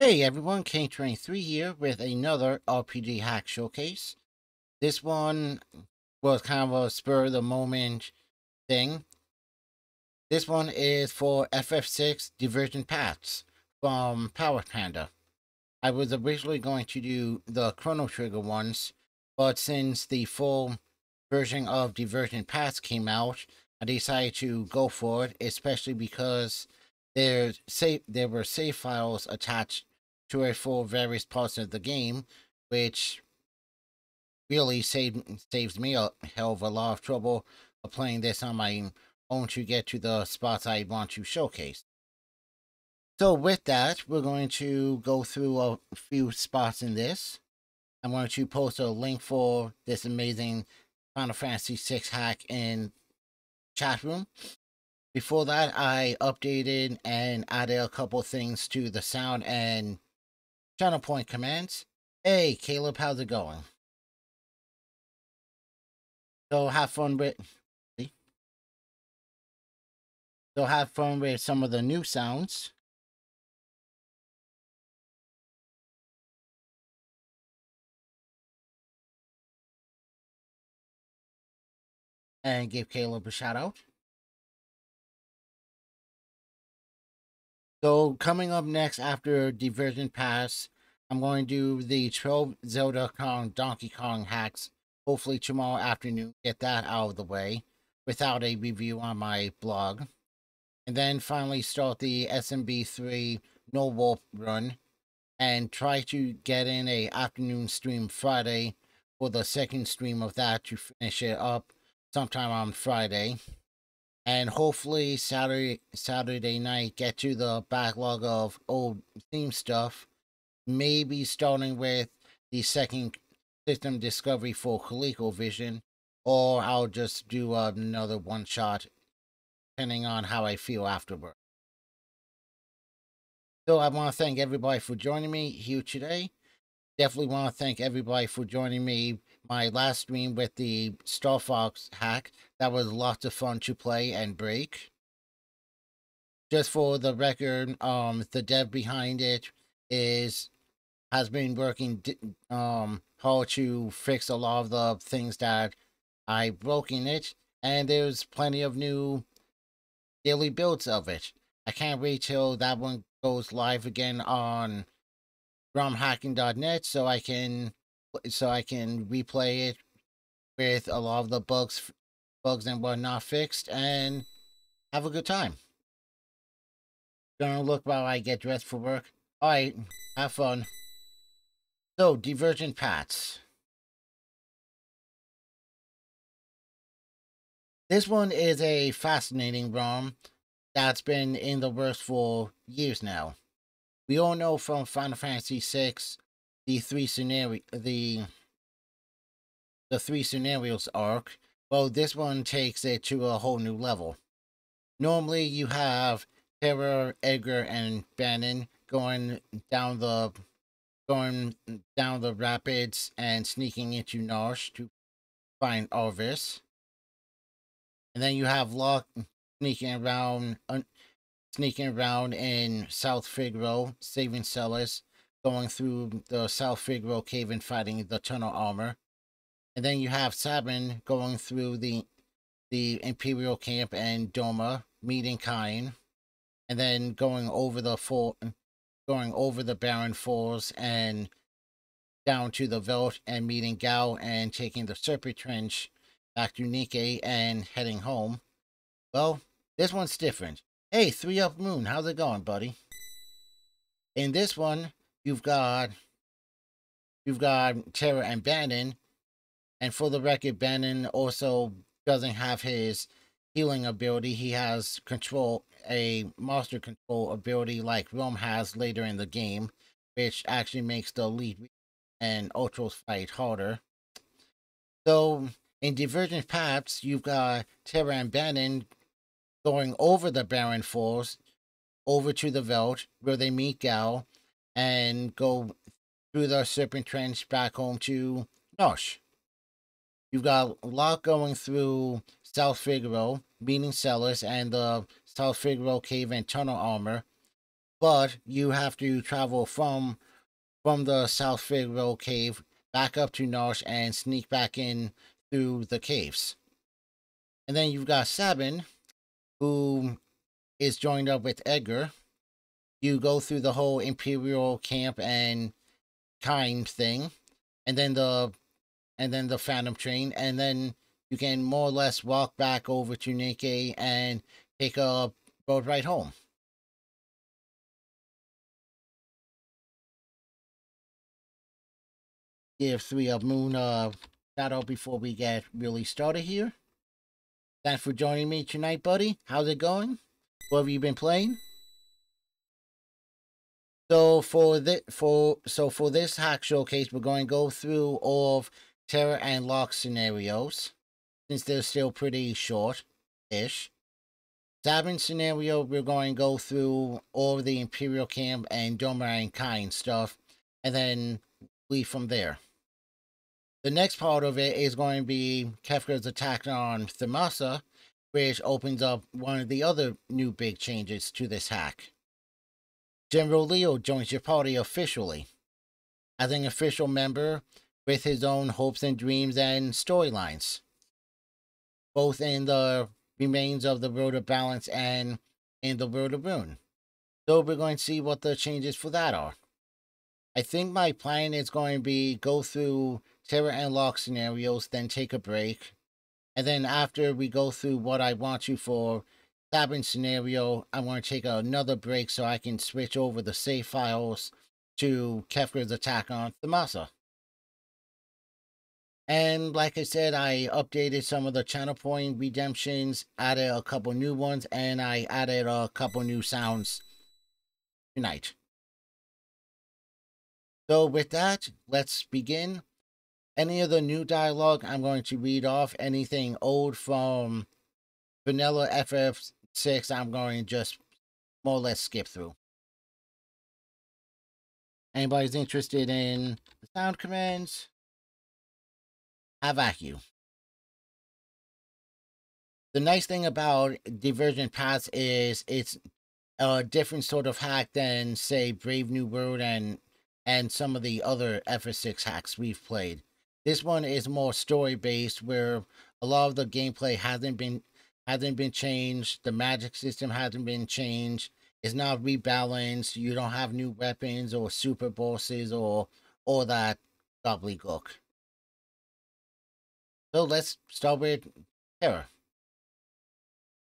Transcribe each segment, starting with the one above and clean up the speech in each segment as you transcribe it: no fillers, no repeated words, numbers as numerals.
Hey everyone, K23 here with another RPG hack showcase. This one was kind of a spur of the moment thing. This one is for FF6 Divergent Paths from PowerPanda. I was originally going to do the Chrono Trigger ones, but since the full version of Divergent Paths came out, I decided to go for it, especially because there were save files attached to it for various parts of the game, which really saves me a hell of a lot of trouble of playing this on my own to get to the spots I want to showcase. So with that, we're going to go through a few spots in this. I'm going to post a link for this amazing Final Fantasy VI hack in chat room. Before that, I updated and added a couple things to the sound and channel point commands. Hey, Caleb, how's it going? So have fun with some of the new sounds. And give Caleb a shout out. So coming up next after Divergent Pass, I'm going to do the 12 Zelda Donkey Kong hacks. Hopefully tomorrow afternoon, get that out of the way without a review on my blog. And then finally start the SMB3 No Wolf run and try to get in a afternoon stream Friday for the second stream of that to finish it up sometime on Friday. And hopefully Saturday night get to the backlog of old theme stuff, maybe starting with the second system discovery for ColecoVision, or I'll just do another one shot depending on how I feel afterward. So I want to thank everybody for joining me here today. Definitely want to thank everybody for joining me my last stream with the Star Fox hack. That was lots of fun to play and break. Just for the record, the dev behind it has been working hard to fix a lot of the things that I broke in it, and there's plenty of new daily builds of it. I can't wait till that one goes live again on romhacking.net so I can replay it with a lot of the bugs and whatnot fixed and have a good time. Gonna look while I get dressed for work. Alright, have fun. So, Divergent Paths. This one is a fascinating ROM that's been in the works for years now. We all know from Final Fantasy VI the three scenarios arc. Well, this one takes it to a whole new level. Normally, you have Terra, Edgar, and Bannon going down the rapids and sneaking into Narshe to find Arvis. And then you have Locke sneaking around in South Figaro, saving Celes, going through the South Figaro cave and fighting the tunnel armor. And then you have Sabin going through the Imperial camp and Doma, meeting Kain, and then going over the Barren Falls and down to the Veldt and meeting Gao and taking the Serpent Trench back to Nike and heading home. Well, this one's different. Hey, 3UP Moon, how's it going, buddy? In this one, you've got Terra and Bannon, and for the record, Bannon also doesn't have his healing ability. He has a monster control ability like Rome has later in the game, which actually makes the Elite and Ultros fight harder. So in Divergent Paths, you've got Terra and Bannon going over the Barren Falls, over to the Veldt, where they meet Gao, and go through the Serpent Trench back home to Narshe. You've got Locke going through South Figaro, meeting Celes and the South Figaro cave and tunnel armor, but you have to travel from the South Figaro cave back up to Nosh and sneak back in through the caves. And then you've got Sabin, who is joined up with Edgar. You go through the whole Imperial camp and kind thing, and then the Phantom train, and then you can more or less walk back over to Nikkei and take a boat ride home. Give 3 of Moon a shout out before we get really started here. Thanks for joining me tonight, buddy. How's it going? What have you been playing? So for this hack showcase, we're going to go through all of Terra and Locke scenarios, since they're still pretty short-ish. Sabin scenario, we're going to go through all of the Imperial Camp and Domain Kind stuff, and then leave from there. The next part of it is going to be Kefka's attack on Thamasa, which opens up one of the other new big changes to this hack. General Leo joins your party officially, as an official member with his own hopes and dreams and storylines, both in the remains of the Road of Balance and in the Road of Ruin. So we're going to see what the changes for that are. I think my plan is going to be go through Terra and Locke scenarios, then take a break. And then after we go through what I want to for Sabin scenario, I want to take another break so I can switch over the save files to Kefka's attack on Thamasa. And like I said, I updated some of the channel point redemptions, added a couple new ones, and I added a couple new sounds tonight. So with that, let's begin. Any of the new dialogue I'm going to read off. Anything old from vanilla FF6 I'm going to just more or less skip through. Anybody's interested in the sound commands? Have at you. The nice thing about Divergent Paths is it's a different sort of hack than, say, Brave New World and some of the other FF6 hacks we've played. This one is more story-based, where a lot of the gameplay hasn't been changed. The magic system hasn't been changed. It's not rebalanced. You don't have new weapons or super bosses or all that gobbledygook. So let's start with Terra.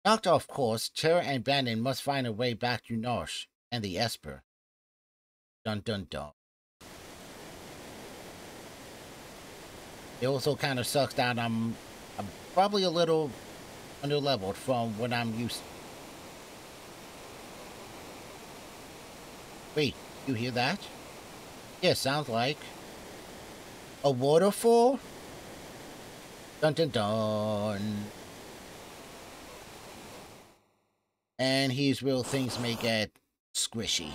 Knocked off course, Terra and Bandit must find a way back to Nosh and the Esper. Dun dun dun. It also kind of sucks that I'm probably a little underleveled from what I'm used to. Wait, you hear that? Yeah, sounds like a waterfall? Dun dun dun. And here's where things may get squishy.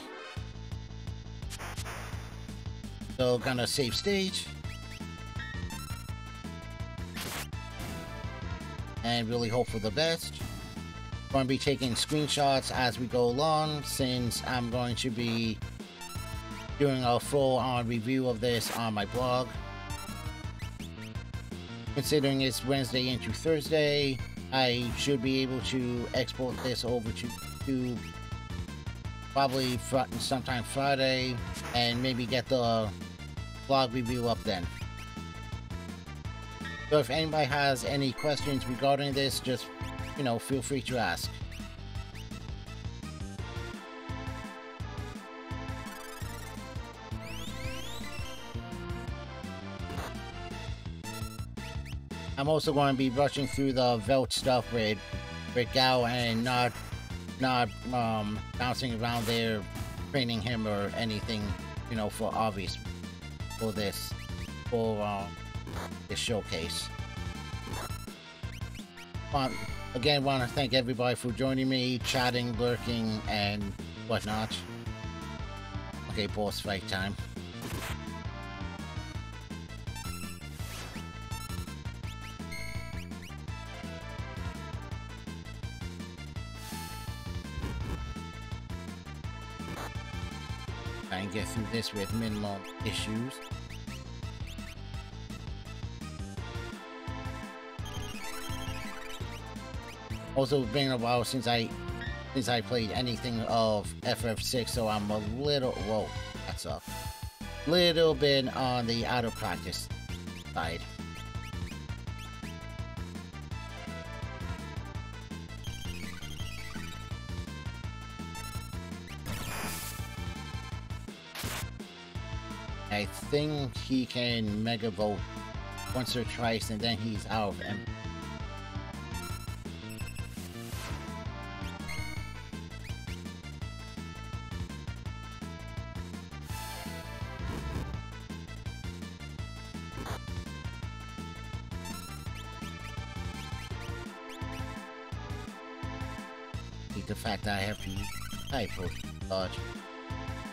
So, gonna save stage. And really hope for the best. Going to be taking screenshots as we go along, since I'm going to be doing a full-on review of this on my blog. Considering it's Wednesday into Thursday, I should be able to export this over to YouTube probably sometime Friday, and maybe get the blog review up then. So if anybody has any questions regarding this, just, feel free to ask. I'm also going to be rushing through the Velt stuff with Gao and not bouncing around there, training him or anything, for obvious for this showcase. Again, want to thank everybody for joining me, chatting, lurking, and whatnot. Okay, boss fight time. Try and get through this with minimal issues. Also, it's been a while since I played anything of FF6, so I'm a little, whoa, that's a little bit on the out of practice side. I think he can Mega Volt once or twice, and then he's out of him. The fact that I have to use typo dodge.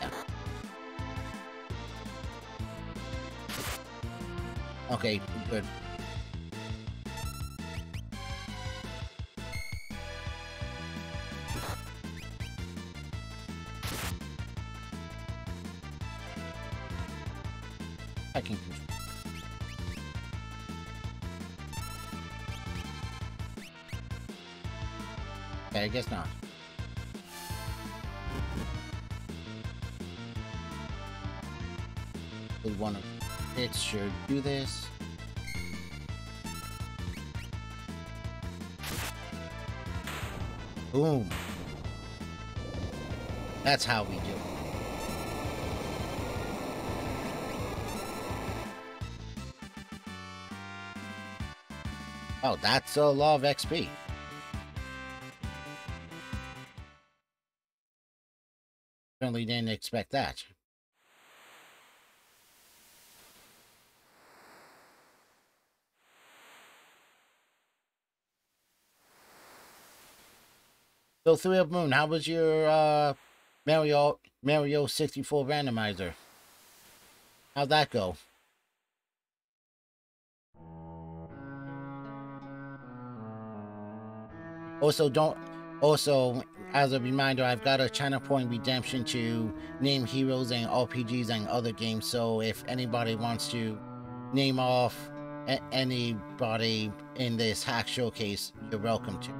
Yeah. Okay, good. I can control. Okay, I guess not. We want to it should do this. Boom. That's how we do it. Oh, that's a lot of XP. Certainly didn't expect that. So, Three of Moon, how was your Mario 64 randomizer? How'd that go? Also, as a reminder, I've got a China Point redemption to name heroes and RPGs and other games, so if anybody wants to name off anybody in this hack showcase, you're welcome to.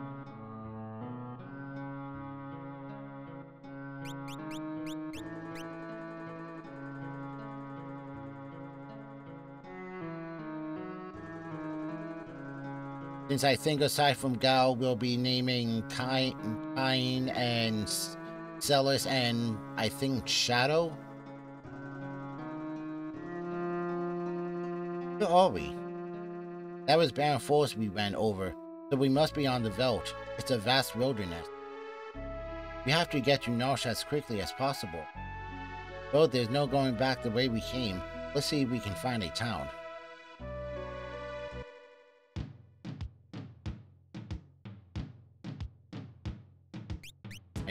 Since I think aside from Gal, we'll be naming Kine and Celis and I think Shadow. Where are we? That was Barren Forest we ran over, so we must be on the Veldt. It's a vast wilderness. We have to get to Nosh as quickly as possible. Well, there's no going back the way we came. Let's see if we can find a town.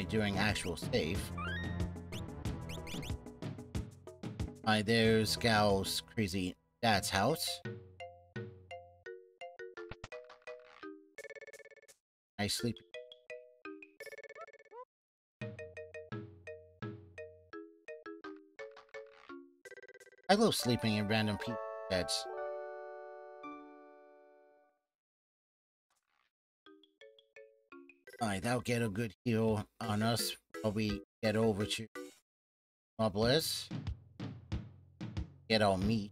During actual save. There's Gal's crazy dad's house. Nice sleep. I love sleeping in random people's beds. Alright, that'll get a good heal on us while we get over to Bliss. Get our meat.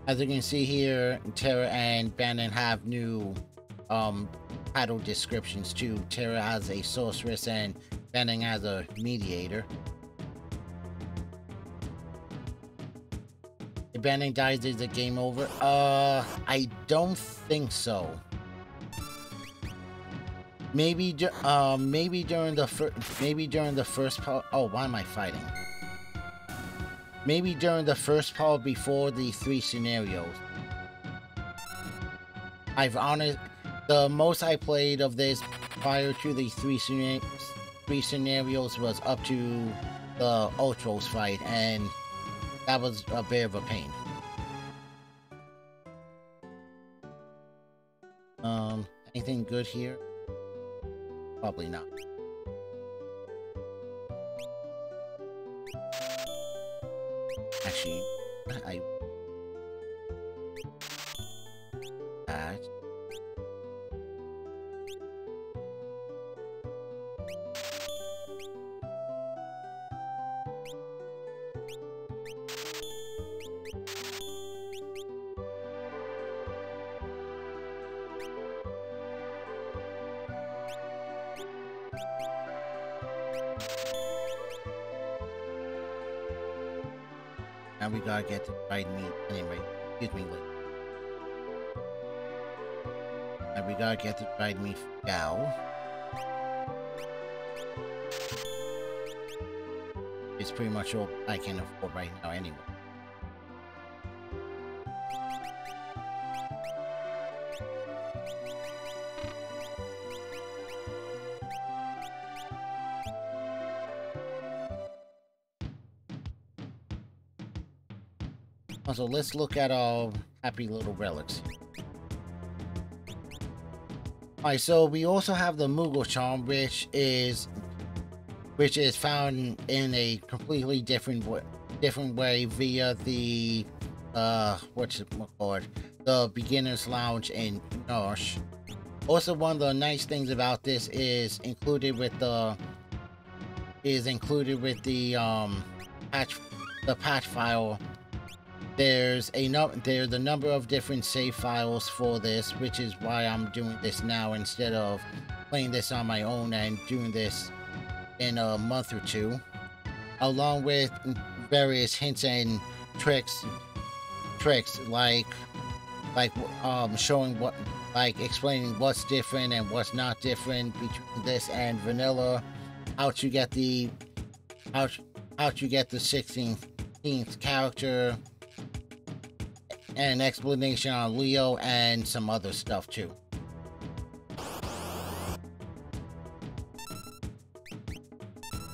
As you can see here, Terra and Bannon have new title descriptions too. Terra as a sorceress and Bannon as a mediator. If Bannon dies, is the game over? I don't think so. Maybe during the first part. Oh, why am I fighting? Maybe during the first part before the 3 scenarios. The most I played of this prior to the 3 scenarios was up to the Ultros fight, and that was a bit of a pain. Anything good here? Probably not. Actually, that. Now we gotta get the right meat anyway. Excuse me, wait. Now we gotta get the right meat for Gal. It's pretty much all I can afford right now anyway. So let's look at our happy little relics. Alright, so we also have the Moogle Charm, which is found in a completely different way via the what's it called? The Beginner's Lounge in Nosh. Also, one of the nice things about this is included with the patch file. There's a number of different save files for this, which is why I'm doing this now instead of playing this on my own and doing this in a month or two, along with various hints and tricks like showing explaining what's different and what's not different between this and vanilla, how to get the 16th character, and an explanation on Leo and some other stuff too.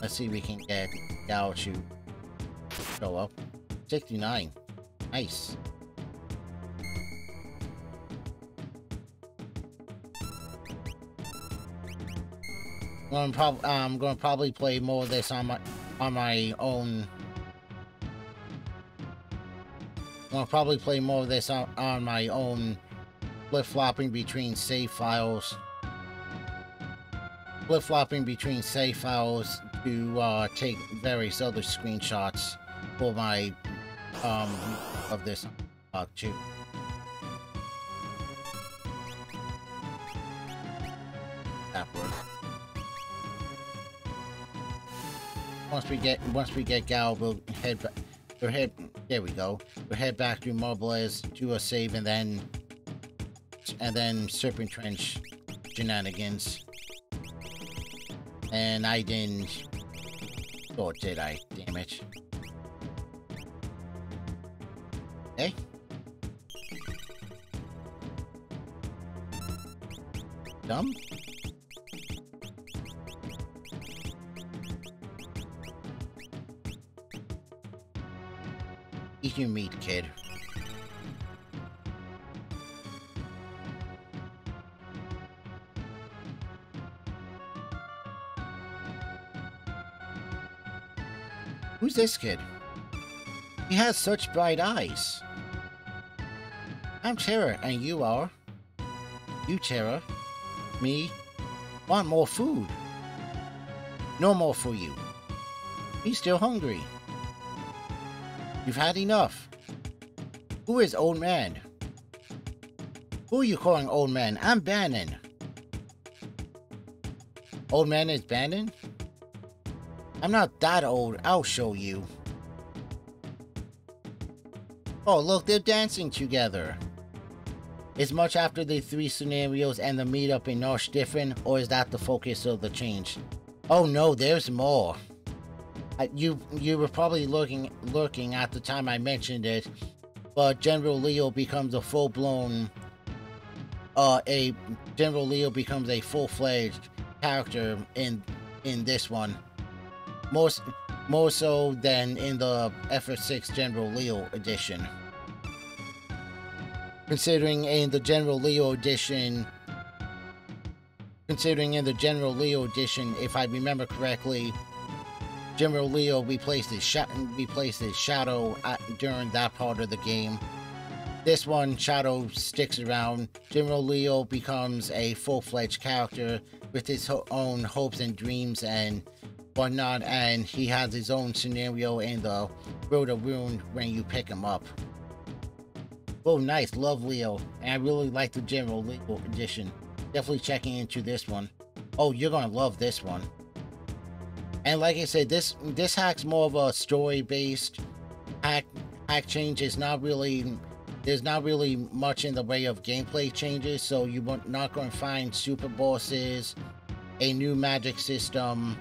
Let's see if we can get Gal to show up. 69. Nice. I'm gonna probably play more of this on my own. I'll probably play more of this on my own, flip-flopping between save files. Flip-flopping between save files to take various other screenshots for my of this too. That works. Once we get Gal, we'll head back. There we go. We'll head back to Mobiles, do a save, and then Serpent Trench shenanigans. And I didn't. Or did I? Damn it. Okay. Dumb. Eat your meat, kid. Who's this kid? He has such bright eyes. I'm Terra, and you are? You, Terra. Me. Want more food. No more for you. He's still hungry. You've had enough. Who is old man? Who are you calling old man? I'm Bannon. Old man is Bannon? I'm not that old. I'll show you. Oh, look, they're dancing together. Is much after the 3 scenarios and the meetup in Nosh different, or is that the focus of the change? Oh no, there's more. You were probably looking at the time I mentioned it, but General Leo becomes a full-blown, General Leo becomes a full-fledged character in this one, more so than in the FF6 General Leo edition. Considering in the General Leo edition, Considering in the General Leo edition, if I remember correctly, General Leo replaced his Shadow during that part of the game. This one, Shadow sticks around. General Leo becomes a full-fledged character with his own hopes and dreams and whatnot, and he has his own scenario in the Road of Ruin when you pick him up. Oh, nice. Love Leo. And I really like the General Leo edition. Definitely checking into this one. Oh, you're going to love this one. And like I said, this hack's more of a story-based hack change. There's not really much in the way of gameplay changes, so you're not going to find super bosses, a new magic system,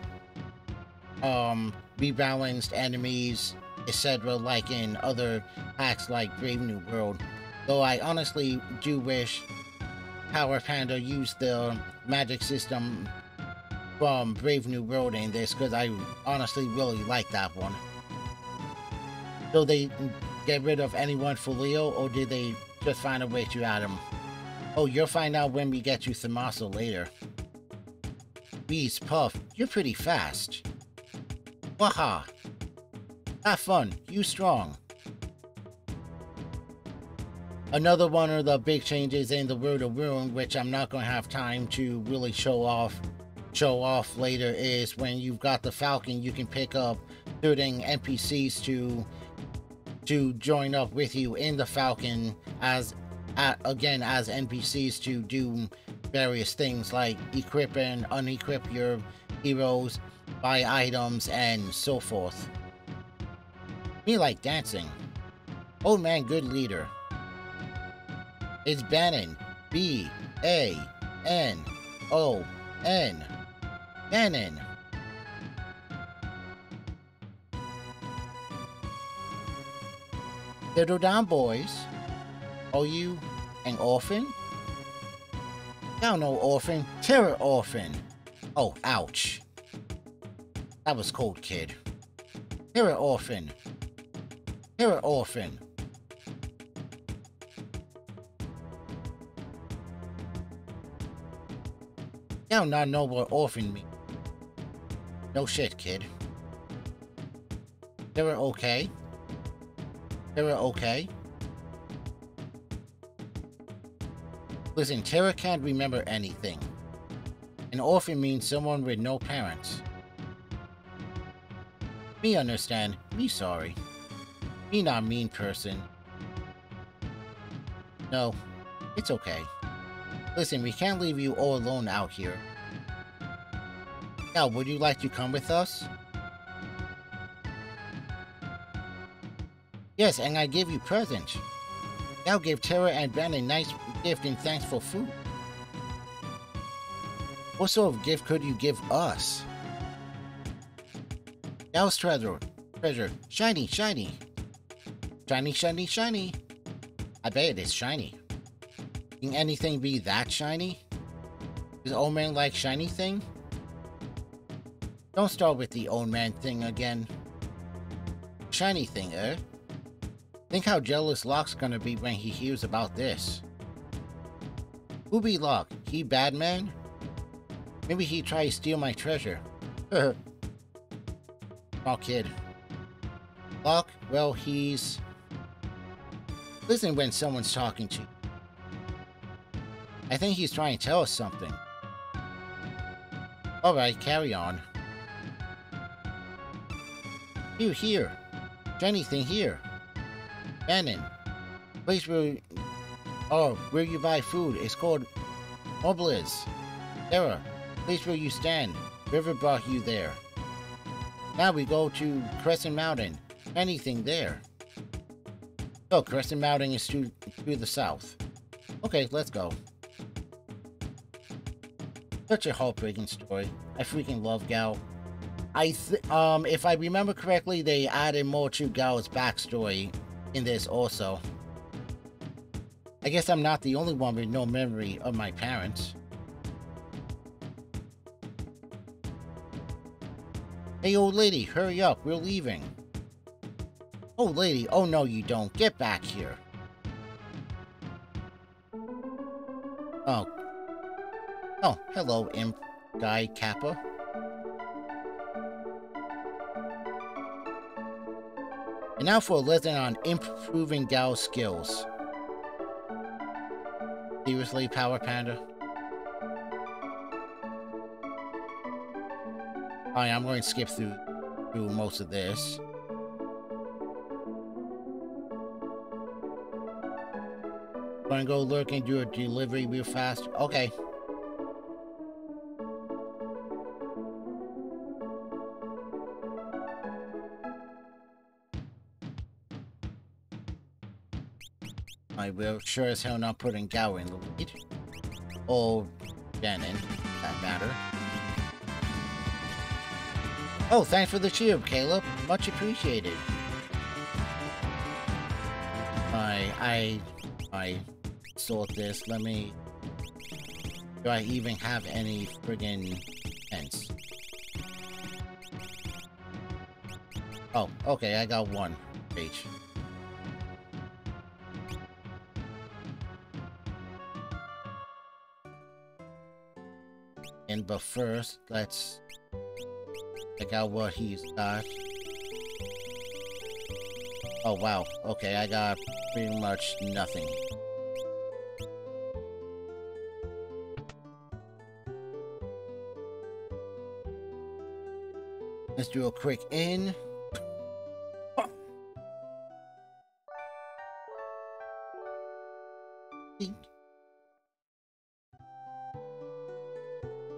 rebalanced enemies, etc. like in other hacks like Brave New World. Though I honestly do wish PowerPanda used the magic system from Brave New World in this, because I honestly really like that one. So they get rid of anyone for Leo, or did they just find a way to add him? Oh, you'll find out when we get to Thamasa later. Bees, Puff, you're pretty fast. Waha! Have fun, you strong. Another one of the big changes in the Road of Ruin, which I'm not going to have time to really show off later, is when you've got the Falcon, you can pick up certain NPCs to join up with you in the Falcon as NPCs to do various things like equip and unequip your heroes, buy items, and so forth. Me like dancing. Old man, good leader. It's Bannon. B-A-N-O-N. Bannon. Settle down, boys. Are you an orphan? No, no orphan. Terra orphan. Oh, ouch. That was cold, kid. Terra orphan. Terra orphan. Now not know what orphan means. No shit, kid. Terra okay? Terra okay? Listen, Terra can't remember anything. An orphan means someone with no parents. Me understand. Me sorry. Me not mean person. No, it's okay. Listen, we can't leave you all alone out here. Now, would you like to come with us? Yes, and I give you presents. Now give Terra and Ben a nice gift in thanks for food. What sort of gift could you give us? Now's treasure. Shiny, shiny. Shiny, shiny, shiny. I bet it is shiny. Can anything be that shiny? Does old man like shiny thing? Don't start with the old man thing again. Shiny thing, eh? Think how jealous Locke's gonna be when he hears about this. Who be Locke? He bad man? Maybe he try to steal my treasure. Small kid. Locke, well, he's... Listen when someone's talking to you. I think he's trying to tell us something. Alright, carry on. Here. Shiny thing here. Bannon. Place where... Oh, where you buy food. It's called... Mobliz. Terra. Place where you stand. River brought you there. Now we go to Crescent Mountain. Anything there. Oh, Crescent Mountain is to the south. Okay, let's go. Such a heartbreaking story. I freaking love Gao. If I remember correctly, they added more to Gao's backstory in this also. I guess I'm not the only one with no memory of my parents. Hey, old lady, hurry up, we're leaving. Old lady, oh no you don't, get back here. Oh, hello, imp guy Kappa. And now for a lesson on improving Gao skills. Seriously, PowerPanda? Alright, I'm going to skip through most of this. Going to go lurk and do a delivery real fast. Okay. I will sure as hell not putting Gao in the lead. Or Shannon, for that matter. Oh, thanks for the shield, Caleb. Much appreciated. I sort this. Let me... Do I even have any friggin' pence? Oh, okay, I got one page. But first, let's check out what he's got. Oh wow, okay, I got pretty much nothing. Let's do a quick in.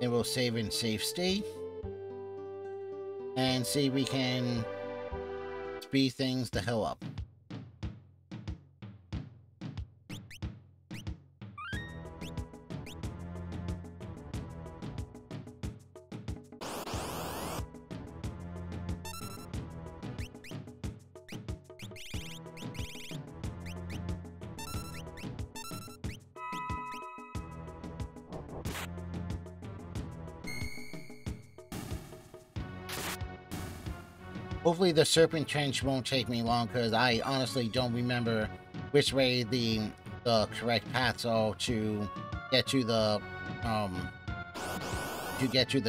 Then we'll save in safe state. And see if we can speed things the hell up. Hopefully the Serpent Trench won't take me long, because I honestly don't remember which way the correct paths are to get to the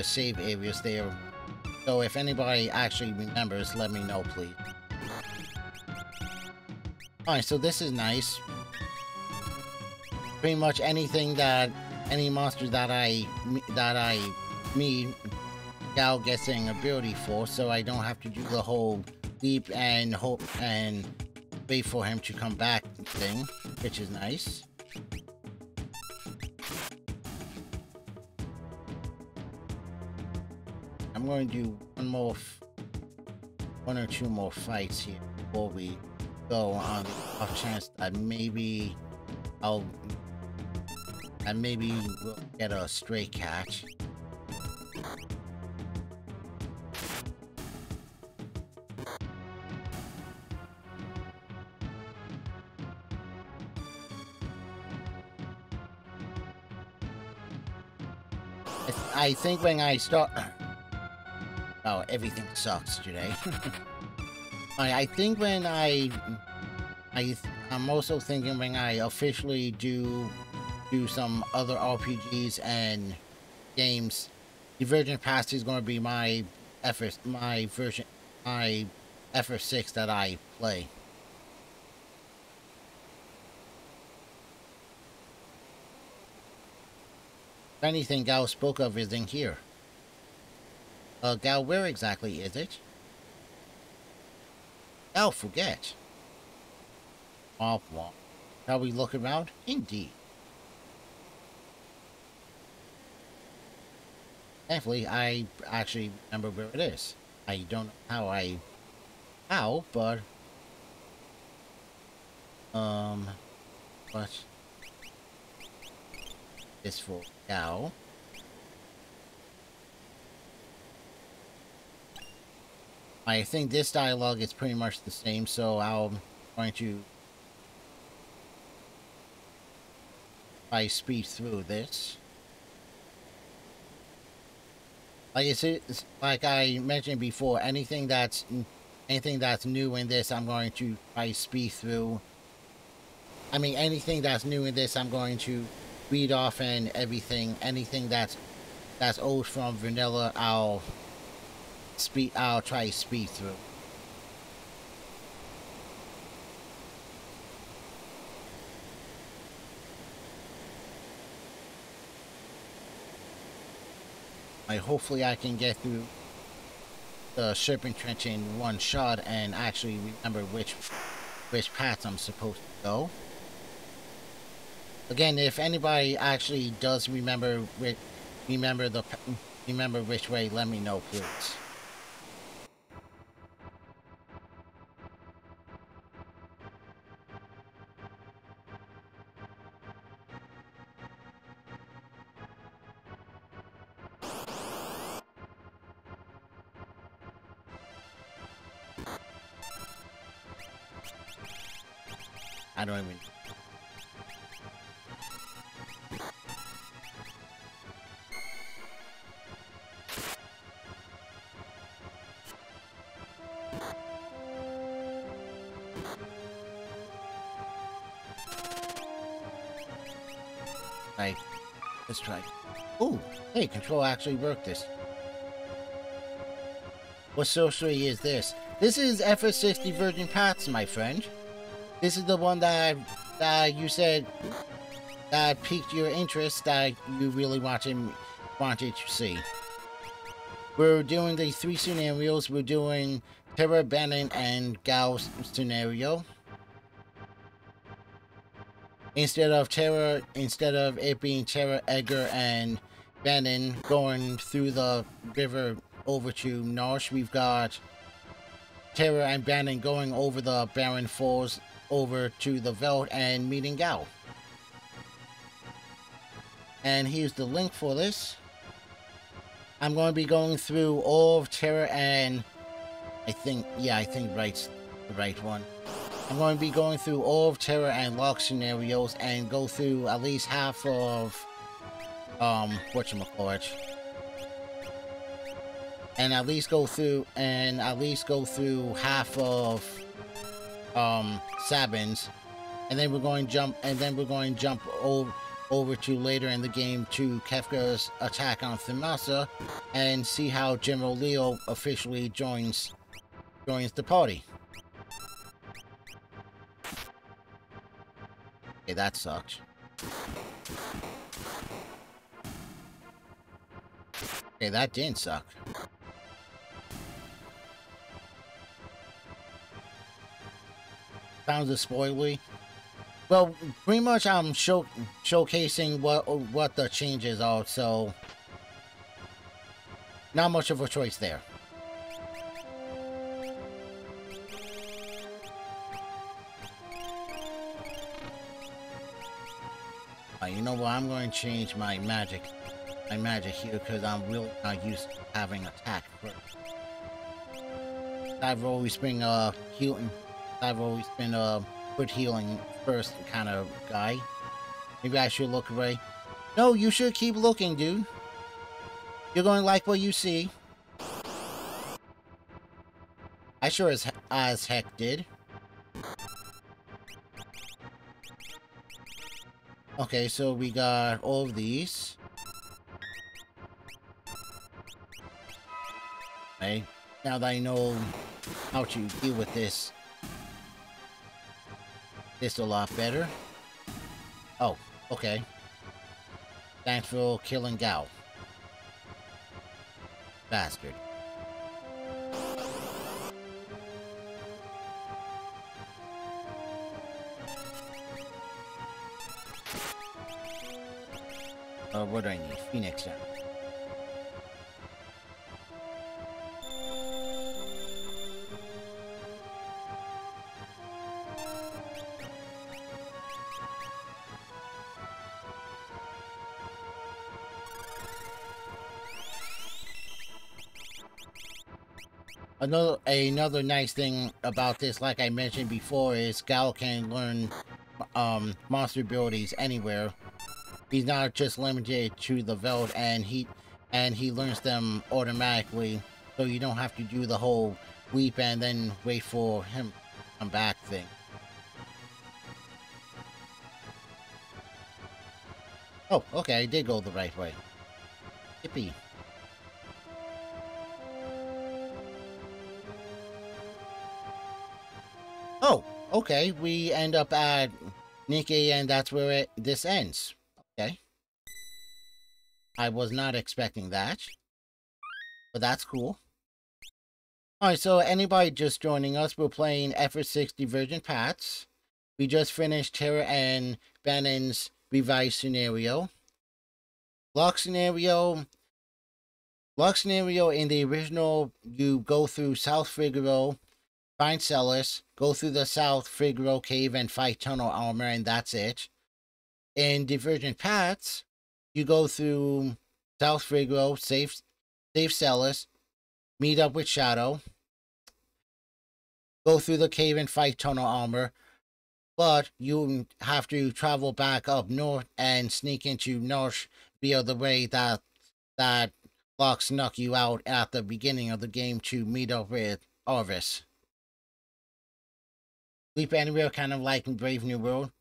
save areas there. So if anybody actually remembers, let me know, please. Alright, so this is nice. Pretty much anything that any monster that I meet, Gao gets an ability for, so I don't have to do the whole leap and hope and wait for him to come back thing, which is nice. I'm going to do one or two more fights here before we go, on the off chance that maybe we'll get a stray catch. I think when I start... Oh, everything sucks today. I think when I'm also thinking when I officially do some other RPGs and games, Divergent Past is going to be my FF6 that I play. If anything Gao spoke of is in here. Gao, where exactly is it? Gao, forget. Womp womp. Shall we look around? Indeed. Thankfully, I actually remember where it is. I don't know how, but... What? This for Gao. I think this dialogue is pretty much the same, so I'm going to try speed through this. Like I mentioned before, anything that's new in this, I'm going to try speed through. I mean, anything that's new in this, I'm going to read off and everything. Anything that's old from vanilla, I'll try to speed through. Hopefully I can get through the Serpent Trench in one shot and actually remember which path I'm supposed to go. Again, if anybody actually does remember which way, let me know, please. I don't even... Right. Let's try. Oh, hey, control actually worked this. What sorcery is this? This is FF6 Divergent paths, my friend. This is the one that you said that piqued your interest, that you really wanted to see. We're doing the 3 scenarios. We're doing Terra, Bannon, and Gal's scenario. Instead of it being Terra, Edgar, and Bannon going through the river over to Marsh, we've got Terra and Bannon going over the Barren Falls over to the Veld and meeting Gal. And here's the link for this. I'm going to be going through all of Terra and I think right's the right one. I'm going to be going through all of Terra and Locke scenarios and go through at least half of whatchamacallit. And at least go through half of Sabin's, and then we're going to jump over to later in the game to Kefka's attack on Thamasa and see how General Leo officially joins the party. Okay, that sucks. Okay, that didn't suck. Sounds a spoilery. Well, pretty much I'm showcasing what the changes are, so not much of a choice there. You know what? I'm going to change my magic here because I'm really not used to having attack first. I've always been healing. I've always been good healing first kind of guy. Maybe I should look away. No, you should keep looking, dude. You're going to like what you see. I sure as heck did. Okay, so we got all of these. Okay, now that I know how to deal with this a lot better. Oh, okay. Thanks for killing Gao. Bastard. What do I need? Phoenix down. Another nice thing about this, like I mentioned before, is Gal can learn monster abilities anywhere. He's not just limited to the Veld, and he learns them automatically, so you don't have to do the whole weep and then wait for him to come back thing. Oh, okay, I did go the right way. Yippee. Oh, okay, we end up at Nikki, and that's where this ends. Okay. I was not expecting that, but that's cool. Alright, so anybody just joining us, we're playing FF6 Divergent Paths. We just finished Terra and Bannon's revised scenario. Locke scenario in the original, you go through South Figaro, find Celis, go through the South Figaro cave and fight tunnel armor, and that's it. In Divergent Paths, you go through South Figaro, save Celis, meet up with Shadow, go through the cave and fight tunnel armor, but you have to travel back up north and sneak into North via the way that Locke snuck you out at the beginning of the game to meet up with Orvis. Sleep Anywhere, kind of like in Brave New World.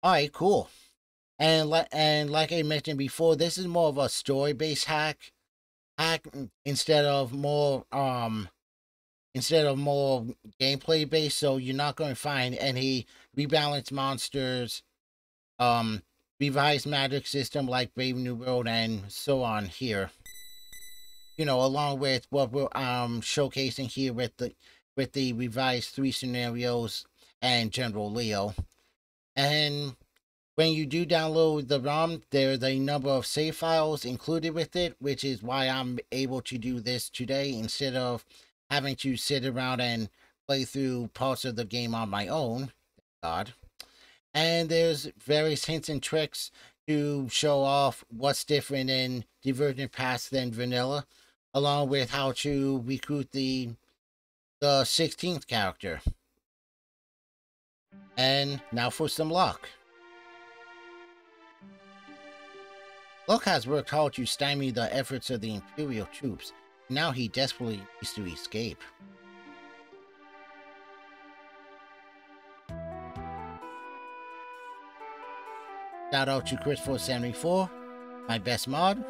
Alright, cool. And like I mentioned before, this is more of a story-based hack instead of more gameplay based, so you're not going to find any rebalanced monsters, revised magic system like Brave New World and so on here. You know, along with what we're showcasing here with the revised 3 scenarios and General Leo. And when you do download the ROM, there's a number of save files included with it, which is why I'm able to do this today instead of having to sit around and play through parts of the game on my own. Thank God. And there's various hints and tricks to show off what's different in Divergent Paths than vanilla, along with how to recruit the 16th character. And now for some luck. Locke has worked hard to stymie the efforts of the Imperial troops. Now he desperately needs to escape. Shout out to Chris474, my best mod.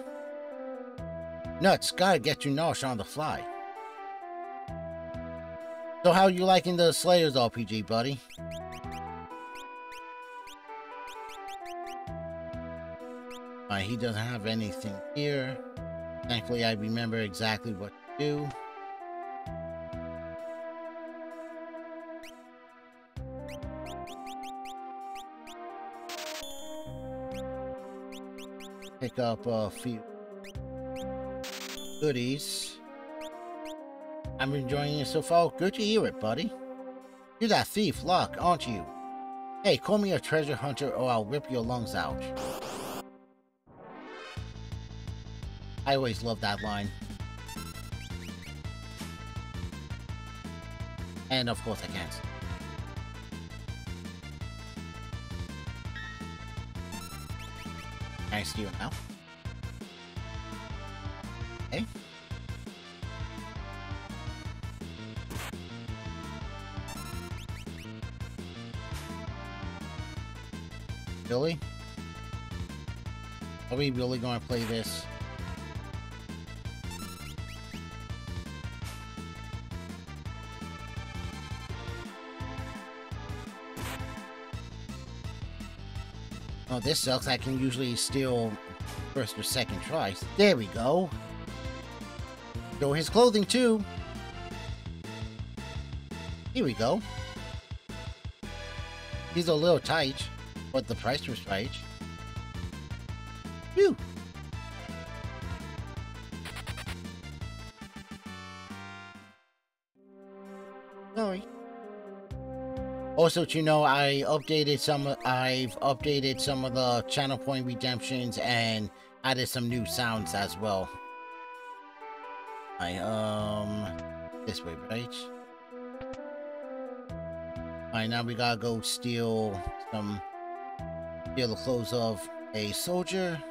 Nuts, gotta get you Nosh on the fly. So how you liking the Slayers RPG, buddy? He doesn't have anything here. Thankfully, I remember exactly what to do. Pick up a few goodies. I'm enjoying it so far. Good to hear it, buddy. You're that thief, Locke, aren't you? Hey, call me a treasure hunter or I'll rip your lungs out. I always love that line. And of course I can't. Can I steal now? Okay. Really? Are we really going to play this? Oh, this sucks. I can usually steal first or second tries. There we go. Show his clothing too. Here we go. He's a little tight, but the price was right. Phew. Sorry. Also, to know, I've updated some of the channel point redemptions and added some new sounds as well. This way, right? Alright, now we gotta go steal the clothes of a soldier.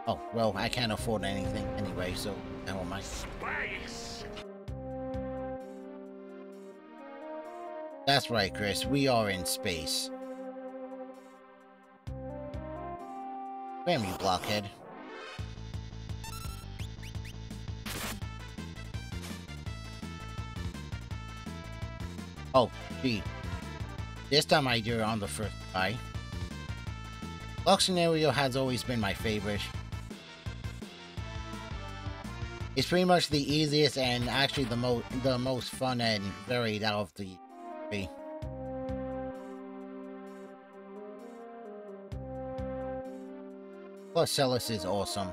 Oh, well, I can't afford anything anyway, so never mind. Space! That's right, Chris. We are in space. Damn you, blockhead. Oh, gee. This time I do it on the first try. Locke scenario has always been my favorite. It's pretty much the easiest and actually the most fun and varied out of the three. Plus, Celis is awesome.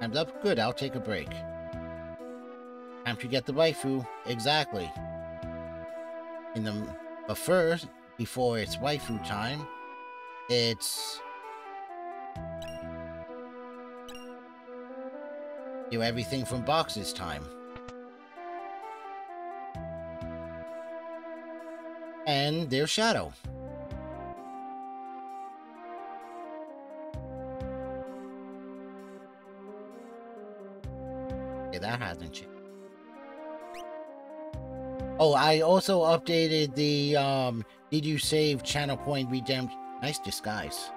Time's up. Good, I'll take a break. Time to get the waifu. Exactly. But first, before it's waifu time, it's do everything from boxes time. And there's Shadow. Okay, that hasn't changed. Oh, I also updated the did you save channel point redemption? Nice disguise.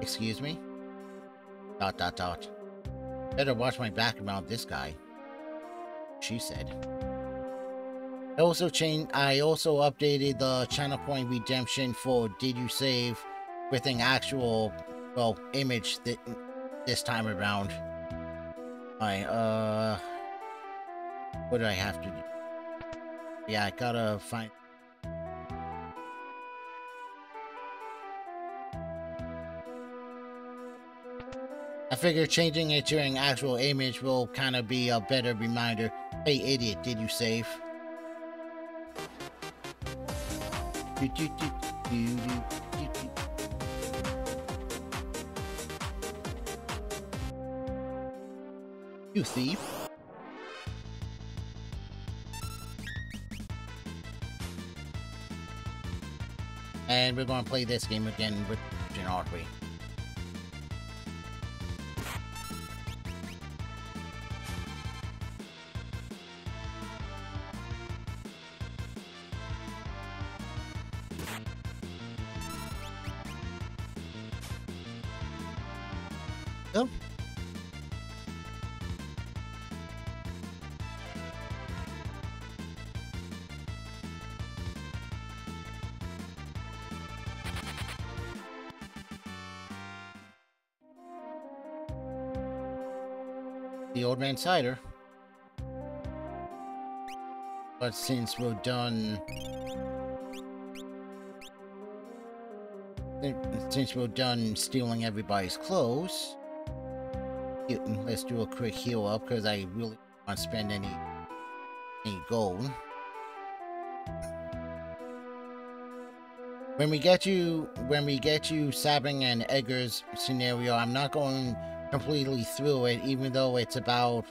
Excuse me? ... Better watch my back around this guy. She said. I also updated the channel point redemption for did you save with an actual, well, image this time around. Alright, what do I have to do? Yeah, I gotta find... I figure changing it to an actual image will kind of be a better reminder. Hey, idiot, did you save? You thief. And we're going to play this game again with aren't we? Go. The old man cider. But since we're done... Since we're done stealing everybody's clothes, let's do a quick heal up because I really don't want to spend any gold. When we get you Sabin and Edgar's scenario, I'm not going completely through it, even though it's about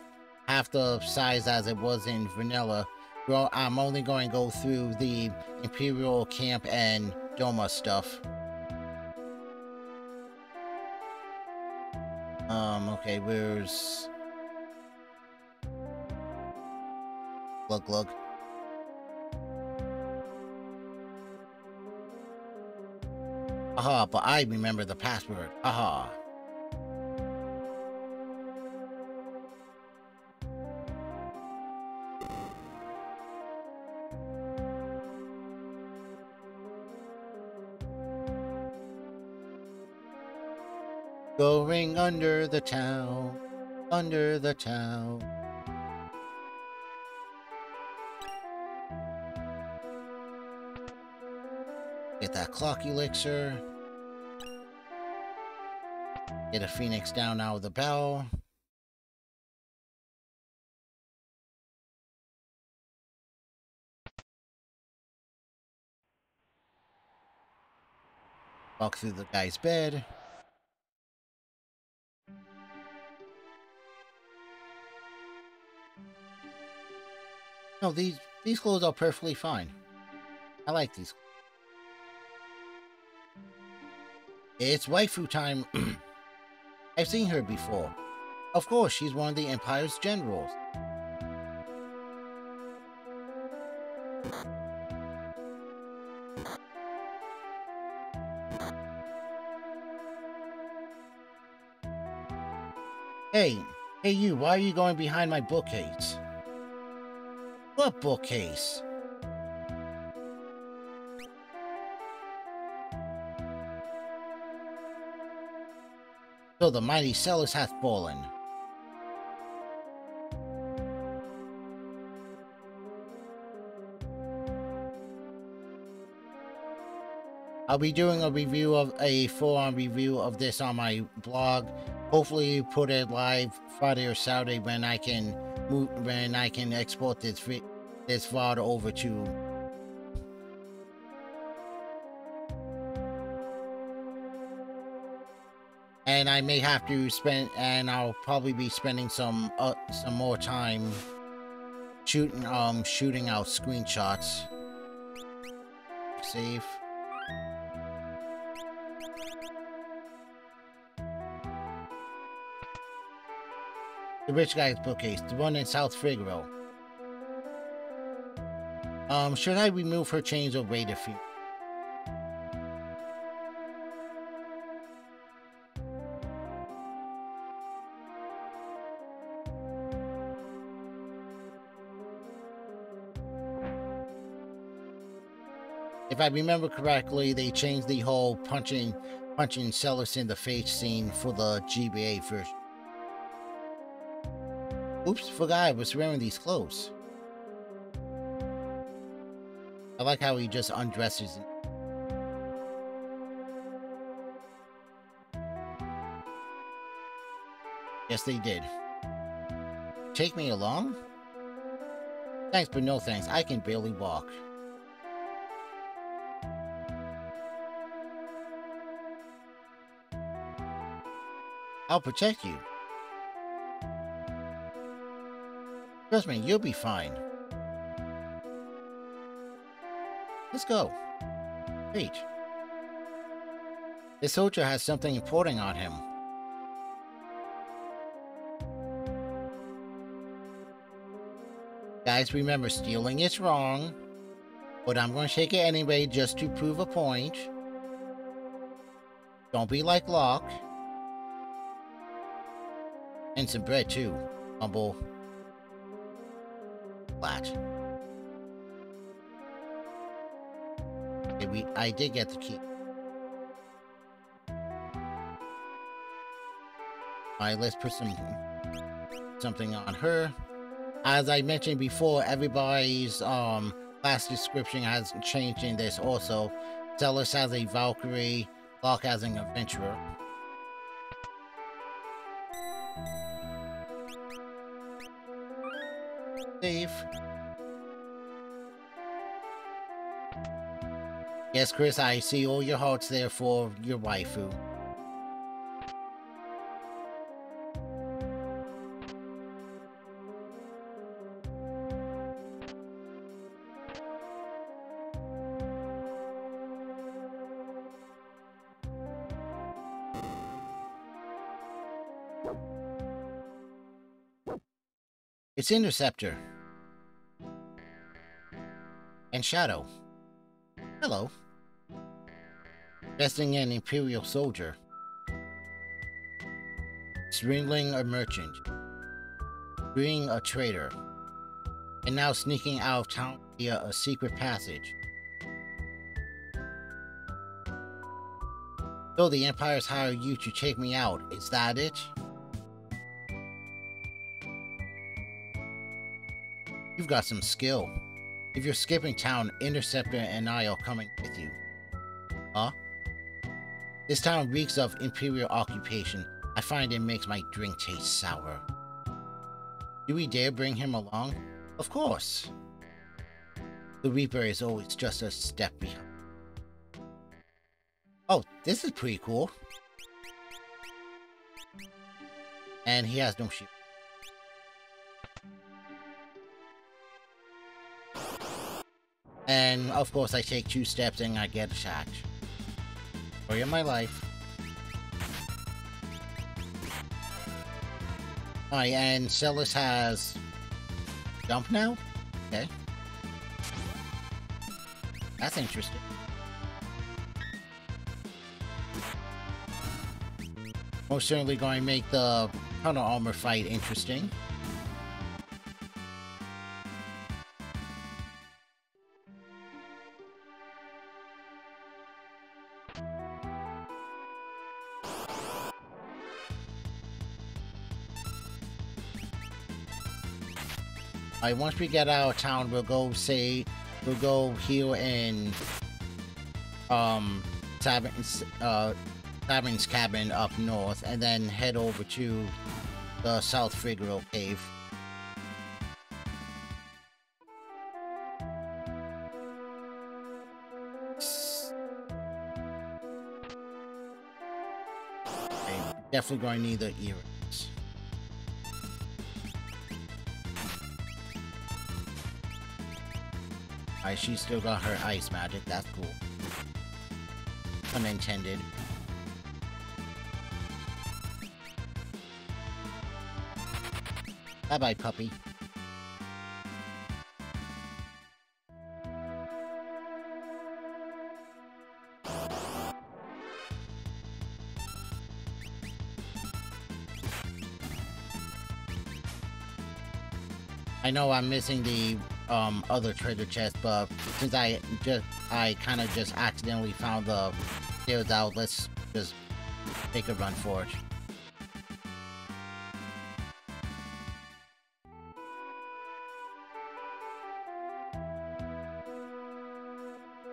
half the size as it was in vanilla. Well, I'm only going to go through the Imperial Camp and Doma stuff. Okay, where's... Glug glug. Aha, but I remember the password. Aha. Going under the town, under the town. Get that clock elixir. Get a phoenix down out of the bell. Walk through the guy's bed. No, these clothes are perfectly fine. I like these. It's waifu time. I've seen her before. Of course, she's one of the Empire's generals. Hey you, why are you going behind my bookcase? What bookcase? So the mighty Celis hath fallen. I'll be doing a full-on review of this on my blog. Hopefully put it live Friday or Saturday when I can export this VOD over to. And I may have to and I'll probably be spending some more time shooting out screenshots. Save. The rich guy's bookcase, the one in South Figaro. Should I remove her chains or raid a few? If I remember correctly, they changed the whole punching Celis in the face scene for the GBA version. Oops, forgot I was wearing these clothes. I like how he just undresses. Yes, they did. Take me along? Thanks, but no thanks. I can barely walk. I'll protect you. Trust me, you'll be fine. Let's go. Wait. This soldier has something important on him. Guys, remember, stealing is wrong. But I'm going to shake it anyway just to prove a point. Don't be like Locke. And some bread too. Humble. Flat. Okay, I did get the key. Alright, let's put something on her. As I mentioned before, everybody's class description has changed in this also. Celis as a Valkyrie, Locke as an adventurer. Save. Yes, Chris, I see all your hearts there for your waifu. It's Interceptor. And Shadow. Hello. Investing an Imperial soldier. Swindling a merchant. Being a traitor. And now sneaking out of town via a secret passage. So the Empire's hired you to take me out, is that it? You've got some skill. If you're skipping town, Interceptor and I are coming with you. Huh? This town reeks of Imperial occupation. I find it makes my drink taste sour. Do we dare bring him along? Of course. The Reaper is always just a step behind. Oh, this is pretty cool. And he has no shield. And of course I take 2 steps and I get attacked. Story of my life. Alright, and Celis has jump now? Okay. That's interesting. Most certainly going to make the Tunnel Armor fight interesting. Alright, once we get out of town, we'll go heal in Sabin's cabin up north, and then head over to the South Figaro Cave. Okay, definitely going to need the earrings. Alright, she's still got her ice magic, that's cool. Unintended. Bye-bye, puppy. I know I'm missing the other treasure chest, but since I kind of just accidentally found the stairs out, let's just take a run for it.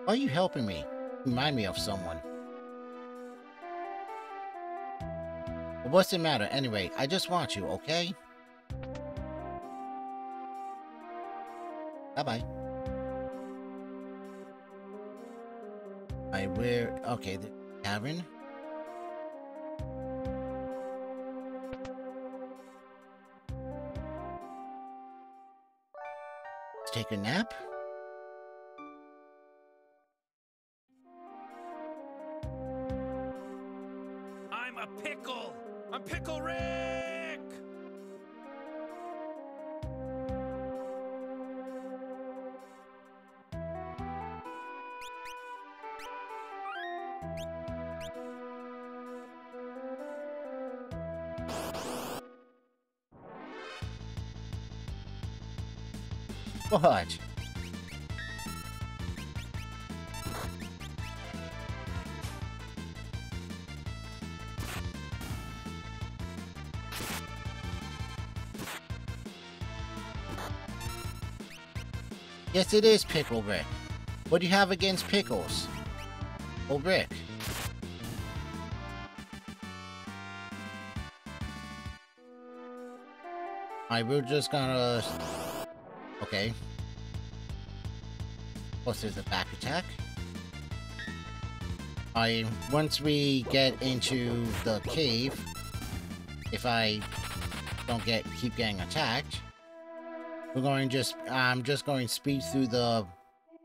Why are you helping me? Remind me of someone. But what's the matter? Anyway, I just want you, okay? Bye-bye. Okay, the cavern. Let's take a nap. I'm a pickle! I'm Pickle Rick! What? Yes, it is Pickle Rick. What do you have against pickles? Oh, Rick. We're just gonna... Okay. Plus there's a back attack. Once we get into the cave, if I don't keep getting attacked, I'm just going to speed through the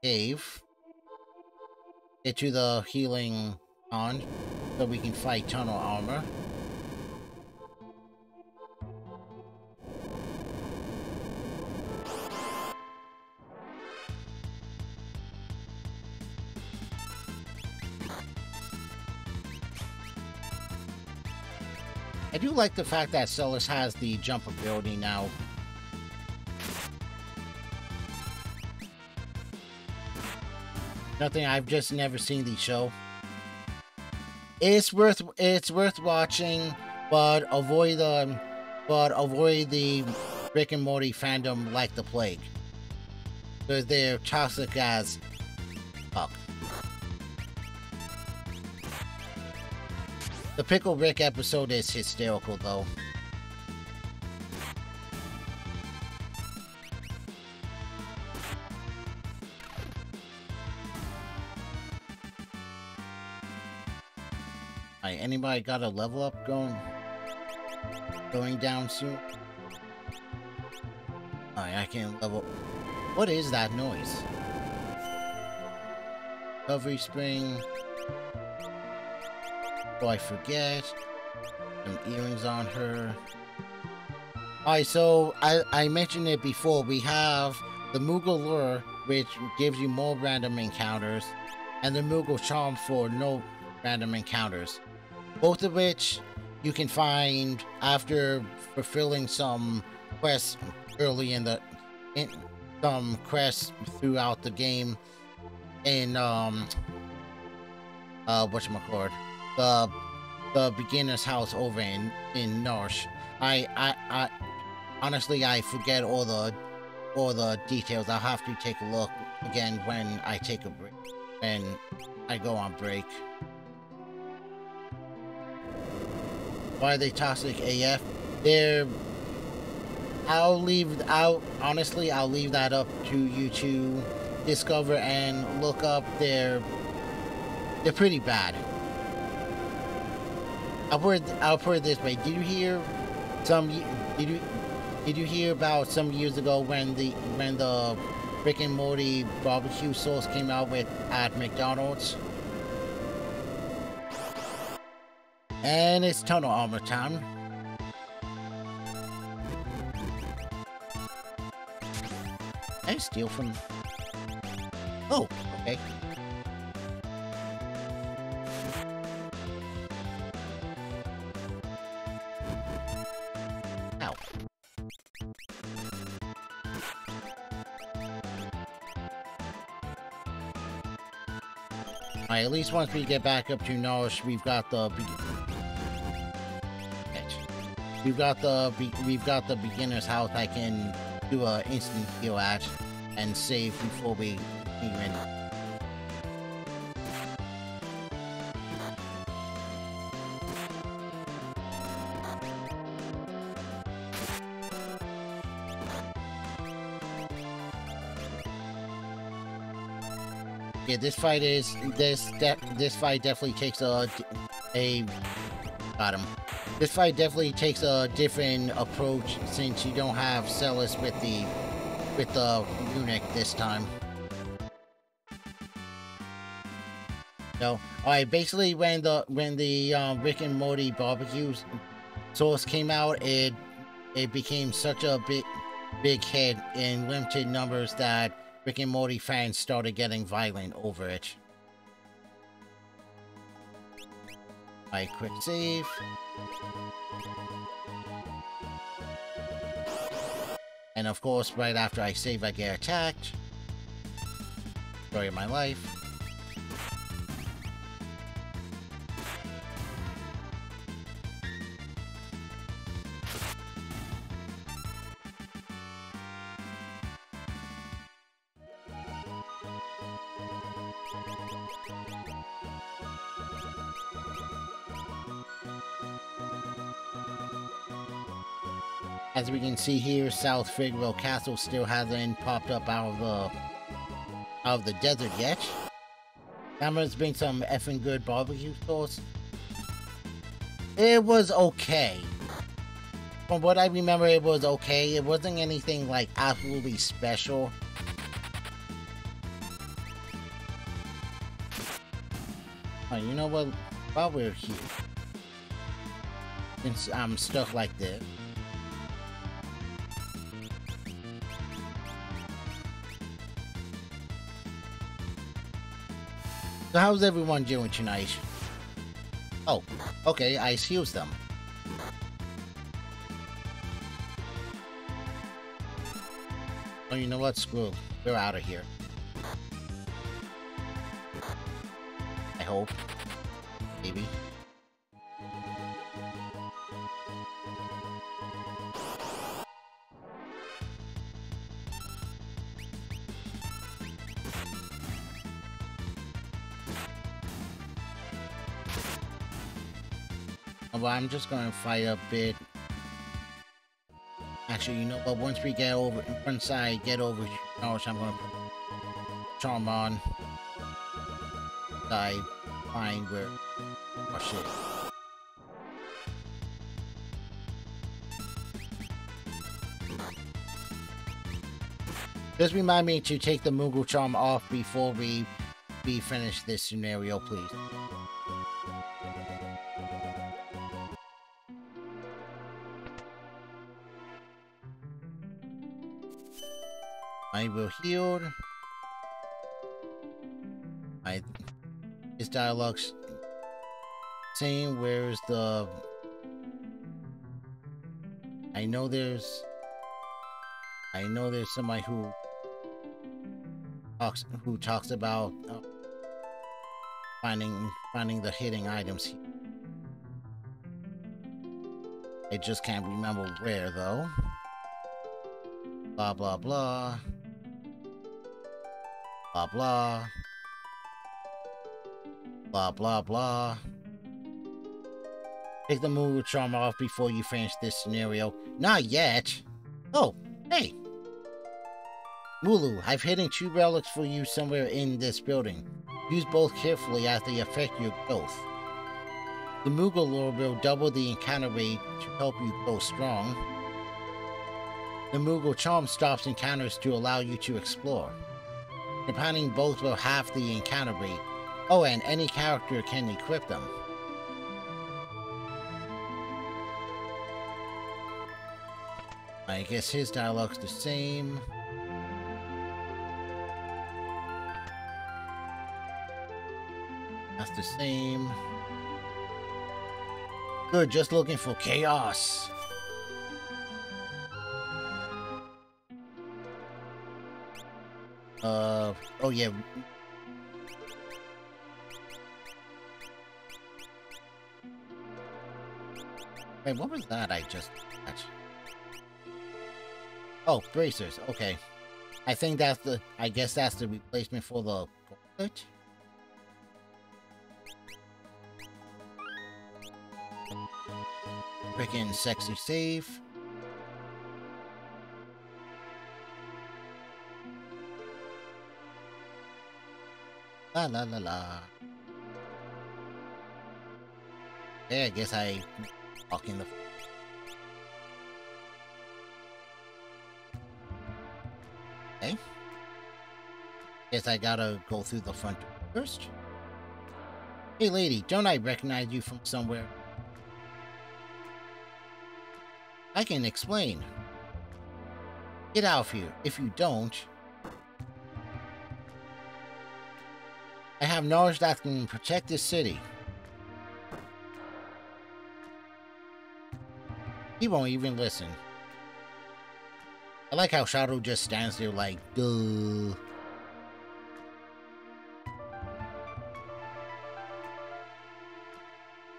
cave, get to the healing pond, so we can fight Tunnel Armor. I do like the fact that Celis has the jump ability now. Nothing, I've just never seen the show. It's worth watching, but avoid the Rick and Morty fandom like the plague, because they're toxic as fuck. The Pickle Rick episode is hysterical, though. Alright, anybody got a level up going down soon? Alright, I can't level... What is that noise? recovery spring. Oh, I forget. Some earrings on her. Alright, so I mentioned it before. We have the Moogle Lure, which gives you more random encounters, and the Moogle Charm for no random encounters. Both of which you can find after fulfilling some quests early in some quests throughout the game in whatchamacallit, the beginner's house over in Norsh. I honestly I forget all the details. I'll have to take a look again when I take a break, when I go on break. Why are they toxic AF? Honestly, I'll leave that up to you to discover and look up. They're pretty bad. I'll put it this way. Did you hear about some years ago when the Rick and Morty barbecue sauce came out at McDonald's? And it's tunnel armor time. Can I steal from... Oh, okay. Ow. Alright, at least once we get back up to Norsh, we've got the... We've got the beginner's house I can do a instant heal at and save before we continue in. Yeah, this fight definitely takes a got him. This fight definitely takes a different approach since you don't have Celis with the eunuch this time. So, alright, basically when the Rick and Morty barbecue sauce came out, it became such a big hit in limited numbers that Rick and Morty fans started getting violent over it. Alright, quick save. And of course, right after I save, I get attacked. Story of my life. As we can see here, South Figwell Castle still hasn't popped up out of the desert yet. Cameron's been some effing good barbecue sauce. It was okay. From what I remember, it was okay. It wasn't anything like absolutely special. Oh, you know what? While we're here, since stuff like this. So how's everyone doing tonight? Oh, okay, I heals them. Oh, you know what? Screw. We're out of here. I hope. Maybe. Well, I'm just gonna fight a bit. Actually, you know what? Once I get over Norsh, I'm gonna put Charm on. I find where. Oh shit. Just remind me to take the Moogle Charm off before we me finish this scenario, please. I will heal. His dialogue's saying where's the... I know there's somebody who talks about finding the hidden items. I just can't remember where though. Blah blah blah. Blah blah. Blah blah blah. Take the Moogle charm off before you finish this scenario. Not yet. Oh, hey. Mulu, I've hidden 2 relics for you somewhere in this building. Use both carefully as they affect your growth. The Moogle lore will double the encounter rate to help you grow strong. The Moogle charm stops encounters to allow you to explore. Combining both will halve the encounter rate. Oh, and any character can equip them. I guess his dialogue's the same. That's the same. Good, just looking for chaos. Oh yeah. Wait, what was that I just touched? Oh, bracers, okay. I think that's the, I guess that's the replacement for the gauntlet. Freaking sexy save. La la la la. Okay, I guess I walk in the... Okay. Guess I gotta go through the front door first. Hey lady, don't I recognize you from somewhere? I can explain. Get out of here. If you don't... I have knowledge that can protect this city. He won't even listen. I like how Shadow just stands there like, duh.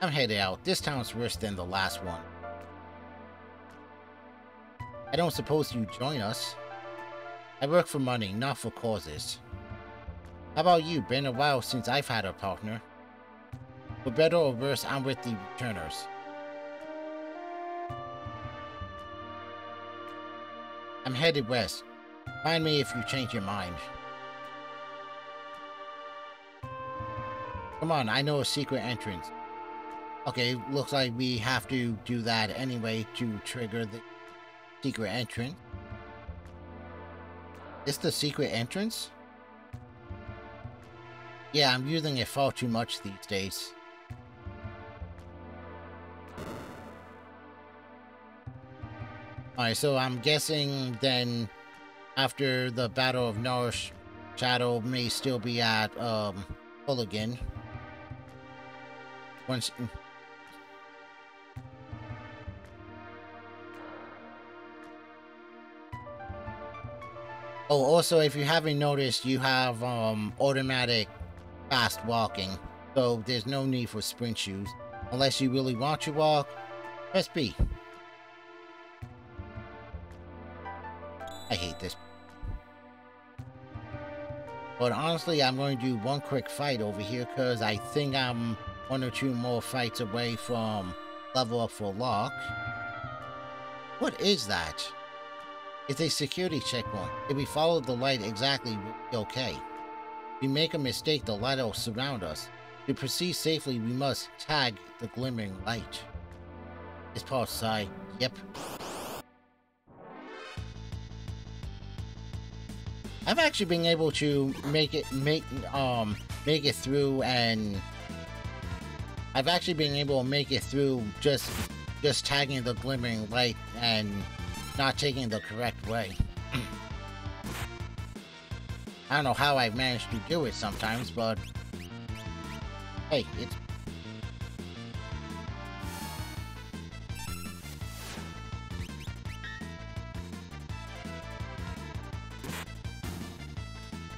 I'm headed out. This town's worse than the last one. I don't suppose you join us. I work for money, not for causes. How about you? Been a while since I've had a partner. For better or worse, I'm with the returners. I'm headed west. Find me if you change your mind. Come on, I know a secret entrance. Okay, looks like we have to do that anyway to trigger the secret entrance. It's the secret entrance? Yeah, I'm using it far too much these days. Alright, so I'm guessing then after the Battle of Nourish, Shadow may still be at Hooligan. Once... Oh, also, if you haven't noticed, you have automatic fast walking, so there's no need for sprint shoes. Unless you really want to walk, press B. I hate this. But honestly, I'm going to do one quick fight over here, because I think I'm 1 or 2 more fights away from level up for Locke. What is that? It's a security checkpoint. If we follow the light exactly, we'll be okay. If we make a mistake, the light will surround us. To proceed safely, we must tag the glimmering light. This part side. Yep. I've actually been able to make make it through, and I've actually been able to make it through just tagging the glimmering light and not taking the correct way. I don't know how I've managed to do it sometimes, but hey, it's...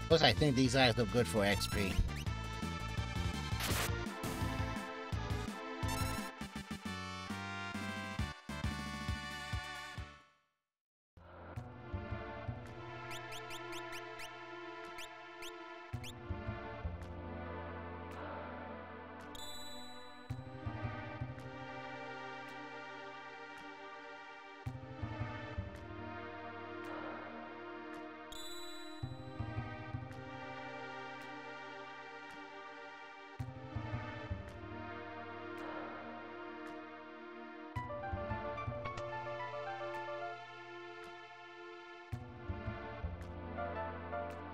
Plus, I think these guys look good for XP.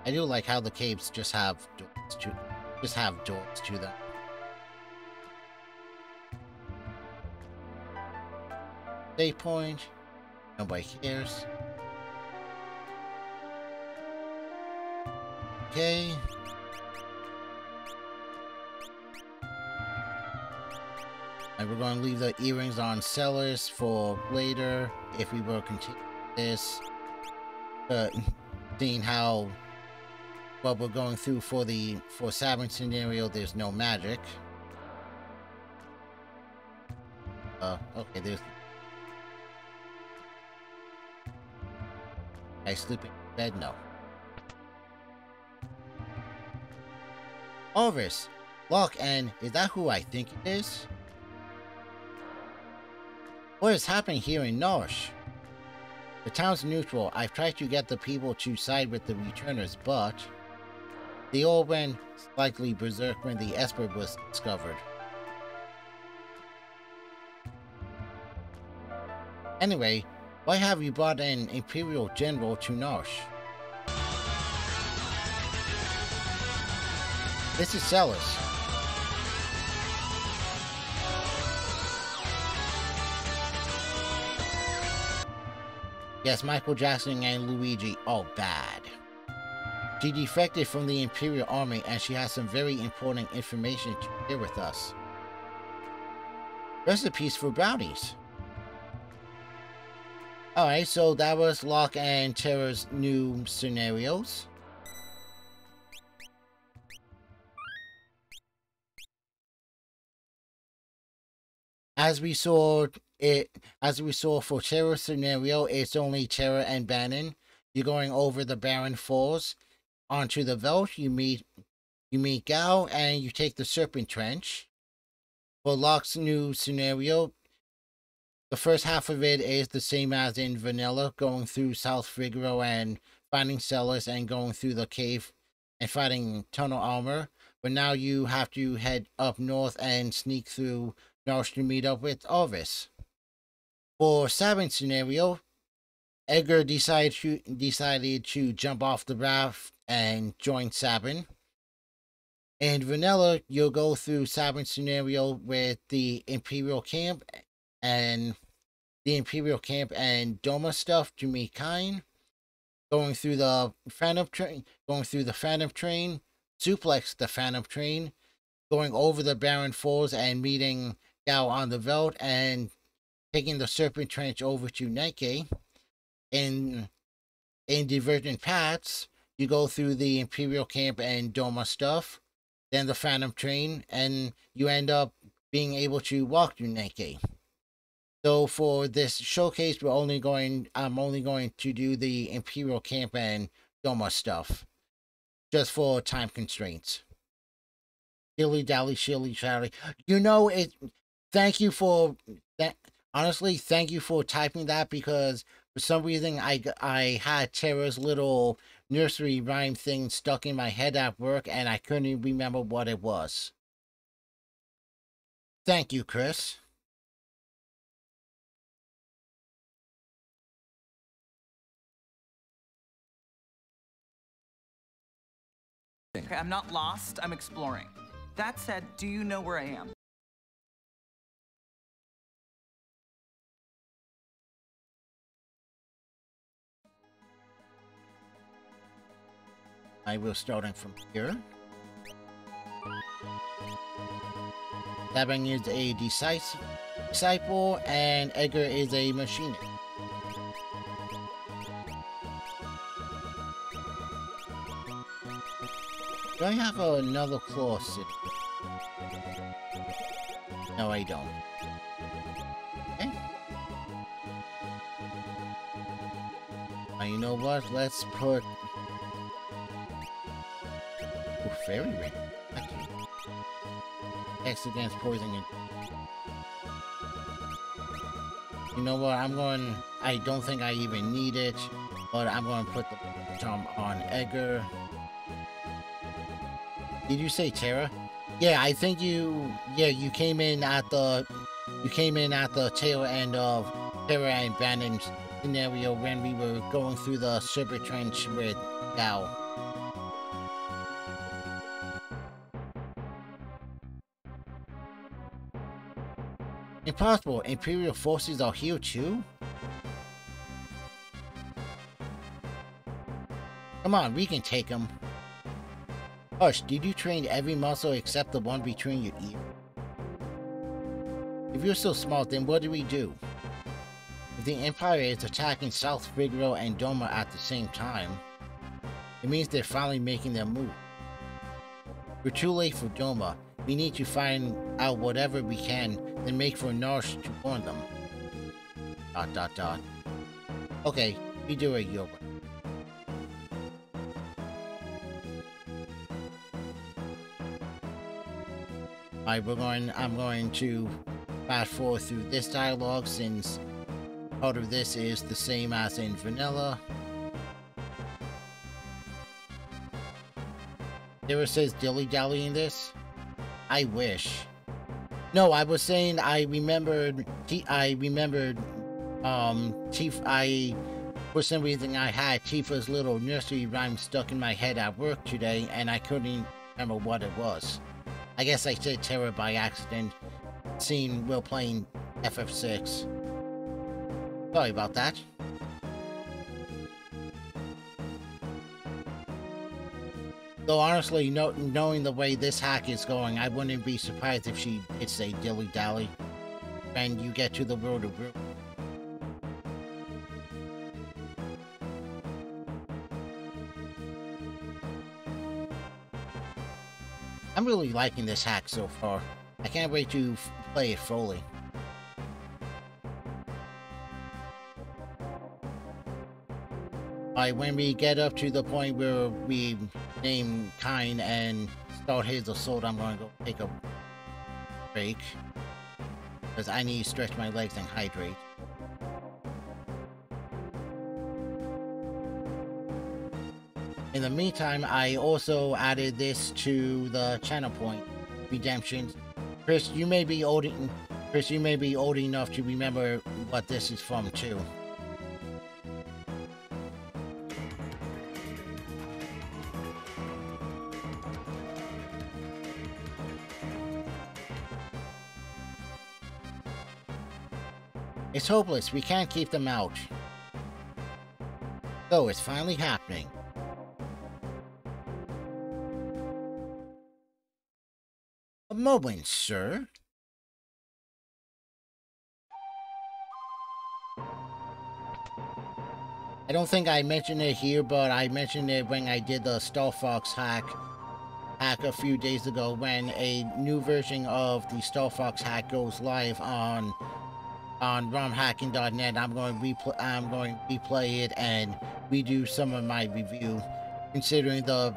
I do like how the caves just have doors to them. Save point. Nobody cares. Okay. And we're going to leave the earrings on sellers for later if we were to continue this. But seeing how what we're going through for Sabin scenario, there's no magic. Okay, there's... I sleeping in bed? No. Orvis, Locke, and is that who I think it is? What is happening here in Nosh? The town's neutral. I've tried to get the people to side with the returners, but they all went slightly berserk when the Esper was discovered. Anyway, why have you brought an Imperial General to Nosh? This is Celis. Yes, Michael Jackson and Luigi, all bad. She defected from the Imperial Army and she has some very important information to share with us. Recipes for brownies. Alright, so that was Locke and Terra's new scenarios. As we saw for Terra's scenario, it's only Terra and Bannon. You're going over the barren falls onto the veldt. You meet Gao and you take the Serpent Trench. For Locke's new scenario, the first half of it is the same as in vanilla, going through South Figaro and finding cellars and going through the cave and fighting tunnel armor. But now you have to head up north and sneak through Nosh to meet up with Orvis. For Sabin's scenario, Edgar decided to jump off the raft and join Sabin. In vanilla, you'll go through Sabin's scenario with the Imperial Camp and Doma stuff to meet Kine. Going through the Phantom Train, suplex the Phantom Train, going over the barren falls and meeting Gao on the veldt and taking the Serpent Trench over to Nike. In Divergent Paths, you go through the Imperial Camp and Doma stuff, then the Phantom Train, and you end up being able to walk to Nike. So for this showcase, I'm only going to do the Imperial Camp and Doma stuff, just for time constraints. Shilly dally, shilly shally. You know it. Thank you for that. Honestly, thank you for typing that, because for some reason I had Terra's little nursery rhyme thing stuck in my head at work and I couldn't even remember what it was. Thank you, Chris. Okay, I'm not lost, I'm exploring. That said, do you know where I am? I will starting from here. Sabin is a disciple, and Edgar is a machinist. Do I have another claw sitting? No, I don't. Okay. You know what? Let's put... Oh, fairy ring. Thank you. X against poison. You know what? I don't think I even need it, but I'm going to put the charm on Edgar. Did you say Terra? Yeah, I think you came in at the tail end of Terra and Abandoned scenario when we were going through the Super Trench with Gao. Impossible. Imperial forces are here too? Come on, we can take them. Hush, did you train every muscle except the one between your ears? If you're so smart, then what do we do? If the Empire is attacking South Figaro and Doma at the same time, it means they're finally making their move. We're too late for Doma. We need to find out whatever we can, then make for Narsh to warn them. ... Okay, we do it your way. Alright, I'm going to fast forward through this dialogue since part of this is the same as in vanilla. There says dilly-dally in this? I wish. No, I was saying I remembered, for some reason I had Tifa's little nursery rhyme stuck in my head at work today, and I couldn't remember what it was. I guess I said Terra by accident, seeing Will playing FF6. Sorry about that. Though honestly, knowing the way this hack is going, I wouldn't be surprised if she did say dilly-dally when you get to the world of Brew. I'm really liking this hack so far. I can't wait to play it fully. When we get up to the point where we name Kine and start his assault, I'm going to go take a break, because I need to stretch my legs and hydrate. In the meantime, I also added this to the channel point redemptions. Chris, you may be old enough to remember what this is from too. It's hopeless. We can't keep them out. So it's finally happening. A moment, sir. I don't think I mentioned it here, but I mentioned it when I did the Star Fox hack a few days ago, when a new version of the Star Fox hack goes live on romhacking.net. I'm going to replay it and redo some of my review, considering the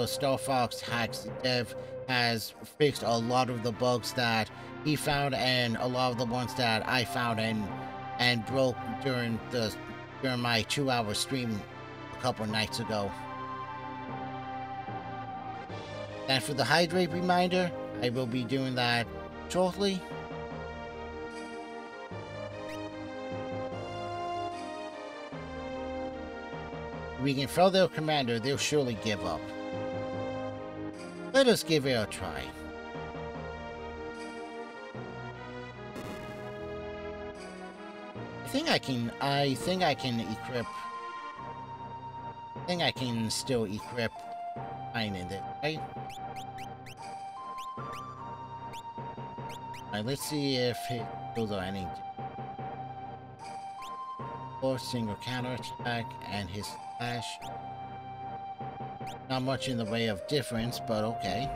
Star Fox hacks. The dev has fixed a lot of the bugs that he found, and a lot of the ones that I found and broke during my 2-hour stream a couple nights ago. And for the hydrate reminder, I will be doing that shortly. we can fail their commander, they'll surely give up. Let us give it a try. I think I can equip. I think I can still equip mine in it, right? Alright, let's see if his skills are any. Or single counter attack and his slash. Not much in the way of difference, but okay.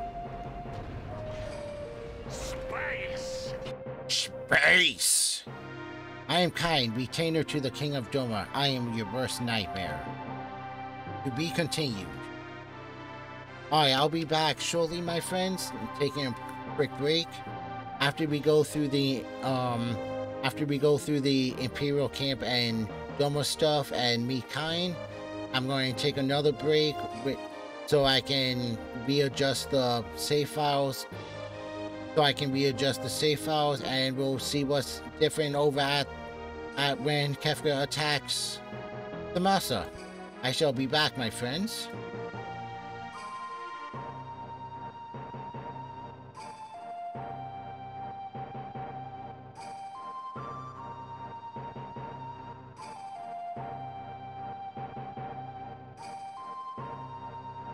Space! Space! I am kind, retainer to the King of Doma. I am your worst nightmare. To be continued. Alright, I'll be back shortly, my friends. I'm taking a quick break. After we go through the Imperial camp and Doma stuff and meet Kain, I'm going to take another break so I can readjust the save files. And we'll see what's different over at when Kefka attacks Thamasa. I shall be back, my friends.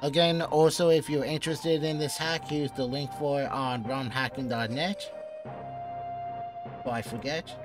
Again, also, if you're interested in this hack, here's the link for it on romhacking.net. Before I forget.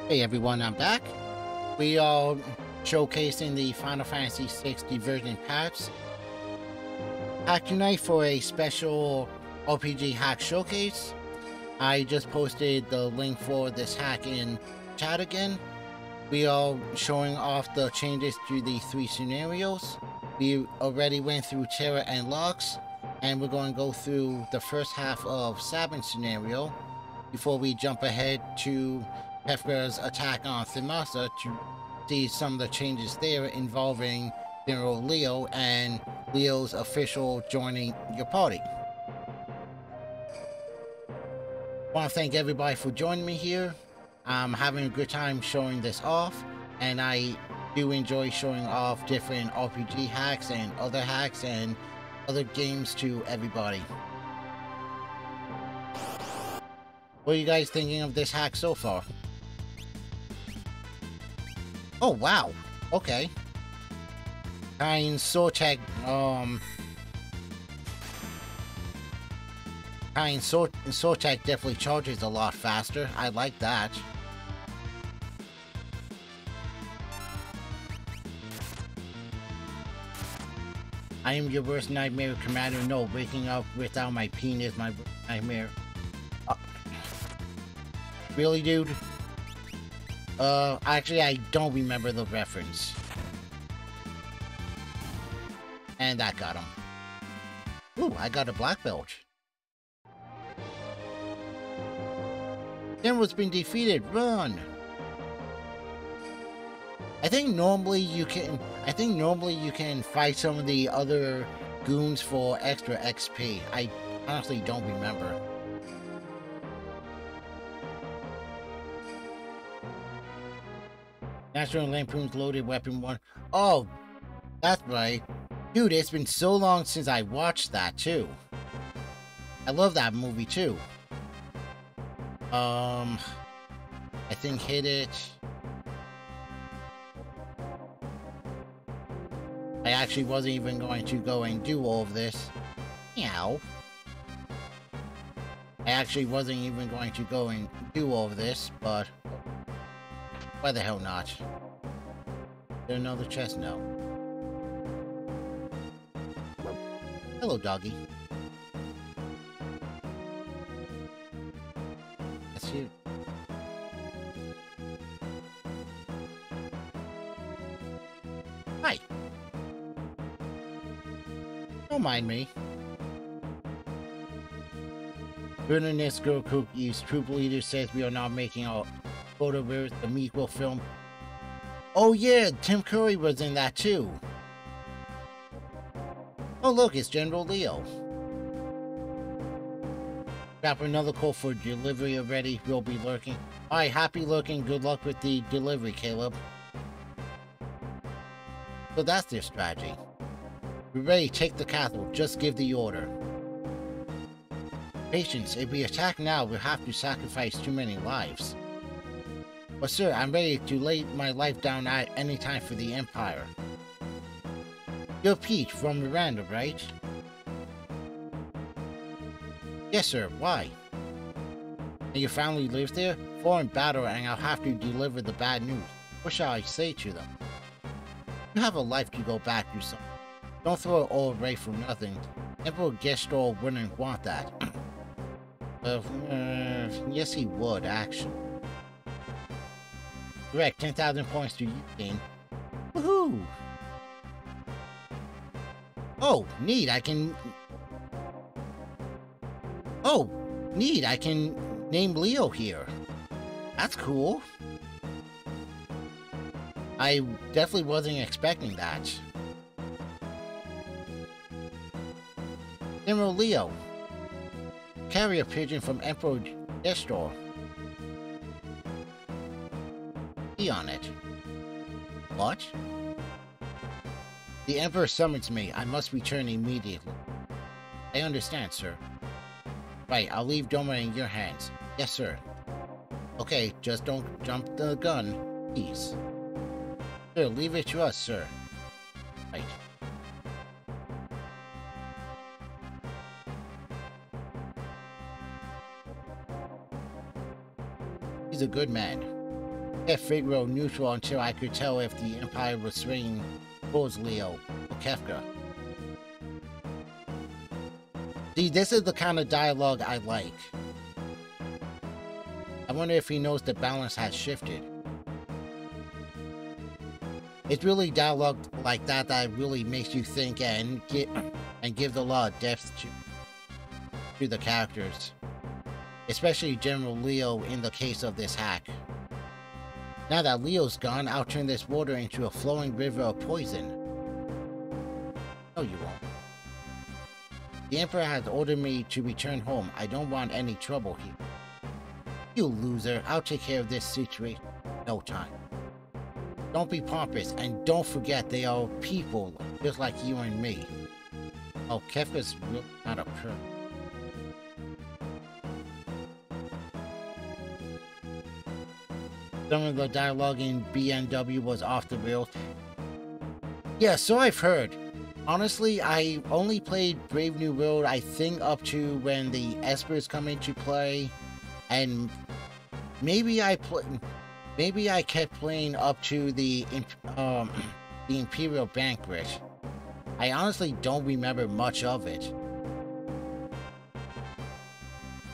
Hey everyone, I'm back. We are showcasing the Final Fantasy 6 Divergent packs. Hack tonight for a special RPG hack showcase. I just posted the link for this hack in chat again. We are showing off the changes to the 3 scenarios. We already went through Terra and Locke, and we're going to go through the first half of Sabin's scenario before we jump ahead to Kefka's attack on Thamasa to see some of the changes there involving General Leo and Leo's official joining your party. I want to thank everybody for joining me here. I'm having a good time showing this off, and I do enjoy showing off different RPG hacks and other games to everybody. What are you guys thinking of this hack so far? Oh wow, okay. Kind Sortek, Sortek definitely charges a lot faster. I like that. I am your worst nightmare, Commander. No, waking up without my penis, my worst nightmare. Really, dude? Actually, I don't remember the reference. And that got him. Ooh, I got a black belt. General's been defeated. Run! I think normally you can fight some of the other goons for extra XP. I honestly don't remember. National Lampoon's Loaded Weapon 1. Oh, that's right. Dude, it's been so long since I watched that, too. I love that movie, too. I think hit it. I actually wasn't even going to go and do all of this. Meow. I actually wasn't even going to go and do all of this, but why the hell not? Is there another chest? No. Hello, doggy. That's you. Hi. Don't mind me. Bitterness Girl Cookies. Troop leader says we are not making a photo with the Mequel film. Oh yeah, Tim Curry was in that too. Oh look, it's General Leo. Got another call for delivery already. We'll be lurking. Alright, happy lurking. Good luck with the delivery, Caleb. So that's their strategy. We're ready, take the castle. Just give the order. Patience, if we attack now, we'll have to sacrifice too many lives. But sir, I'm ready to lay my life down at any time for the Empire. You're Peach from Miranda, right? Yes, sir. Why? And your family lives there? Foreign battle, and I'll have to deliver the bad news. What shall I say to them? You have a life to go back to, son. Don't throw it all away for nothing. Emperor Gestor wouldn't want that. Yes, he would, actually. Correct, 10,000 points to you, King. Woohoo! Oh, neat, I can... Oh, neat, I can name Leo here. That's cool. I definitely wasn't expecting that. General Leo. Carrier pigeon from Emperor Gestor. Be on it. What? The Emperor summons me. I must return immediately. I understand, sir. Right, I'll leave Doma in your hands. Yes, sir. Okay, just don't jump the gun, please. Sir, leave it to us, sir. Right. He's a good man. kept Figaro neutral until I could tell if the Empire was swinging towards Leo or Kefka. See, this is the kind of dialogue I like. I wonder if he knows the balance has shifted. It's really dialogue like that that really makes you think and give a lot of depth to the characters. Especially General Leo in the case of this hack. Now that Leo's gone, I'll turn this water into a flowing river of poison. No, you won't. The Emperor has ordered me to return home. I don't want any trouble here. You loser, I'll take care of this situation in no time. Don't be pompous, and don't forget they are people just like you and me. Oh, Kefka's really not a perk. Some of the dialogue in BNW was off the rails. Yeah, so I've heard. Honestly, I only played Brave New World, I think, up to when the Espers come into play, and maybe I kept playing up to the Imperial Banquet. I honestly don't remember much of it.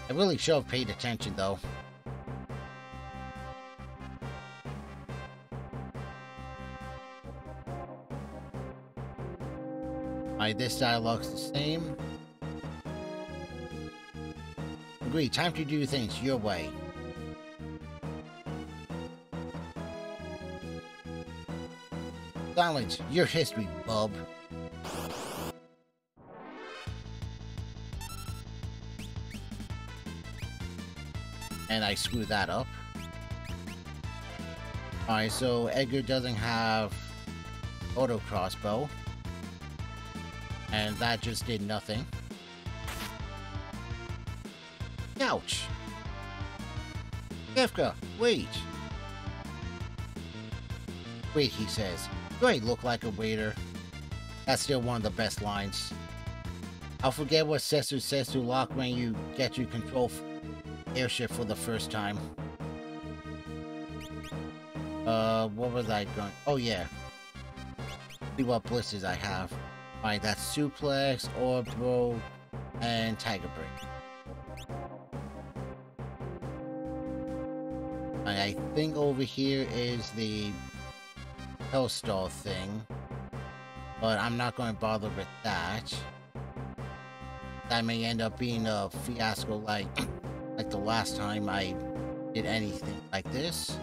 I really should have paid attention, though. Alright, this dialogue's the same. Agreed, time to do things your way. Silence, your history, bub. And I screwed that up. Alright, so Edgar doesn't have auto crossbow. And that just did nothing. Ouch! Kefka, wait! Wait, he says. Do I look like a waiter? That's still one of the best lines. I'll forget what Cesar says to Locke when you get to control airship for the first time. What was I going? Oh yeah. See what blisters I have. Alright, that's Suplex, Orb Throw, and Tiger Break. I think over here is the Hellstar thing, but I'm not going to bother with that. That may end up being a fiasco like the last time I did anything like this.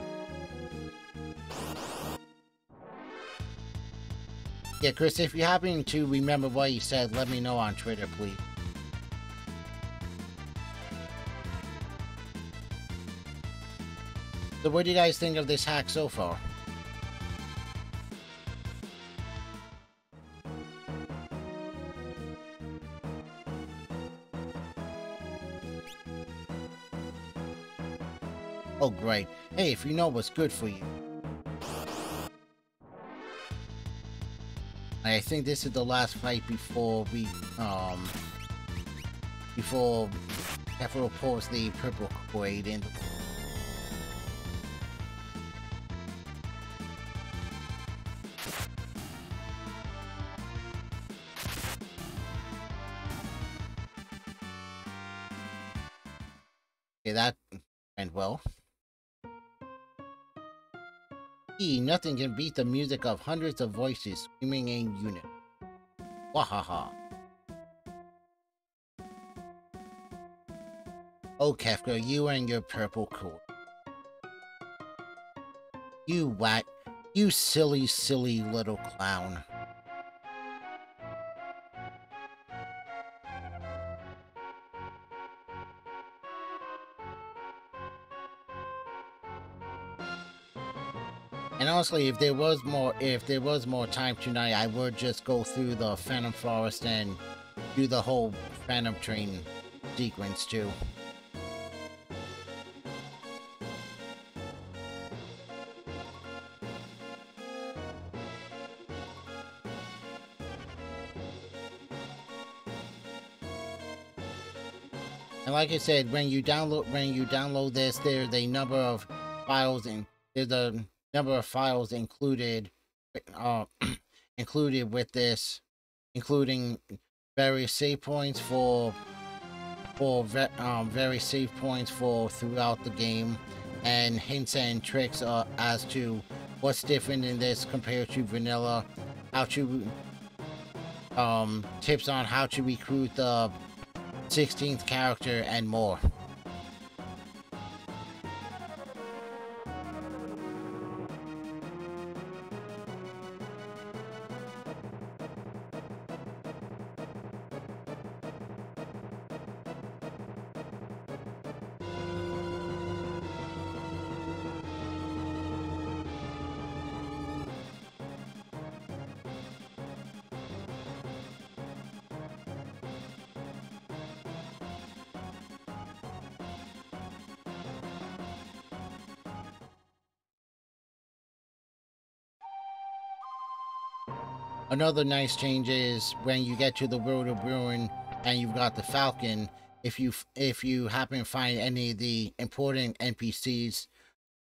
Yeah, Chris, if you happen to remember what you said, let me know on Twitter, please. So what do you guys think of this hack so far? Oh, great. Hey, if you know what's good for you. I think this is the last fight before we, before Kefka pulls the purple Koid in. Okay, that went well. Nothing can beat the music of hundreds of voices screaming in unison. Wahaha. Oh, Kefka, you and your purple cord. You silly, silly little clown. And honestly, if there was more time tonight, I would just go through the Phantom Forest and do the whole Phantom Train sequence too. And like I said, when you download this, there's a number of files and there's a number of files included, included with this, including various save points for various save points for throughout the game, and hints and tricks as to what's different in this compared to vanilla, how to tips on how to recruit the 16th character, and more. Another nice change is when you get to the World of Ruin and you've got the Falcon, if you happen to find any of the important NPCs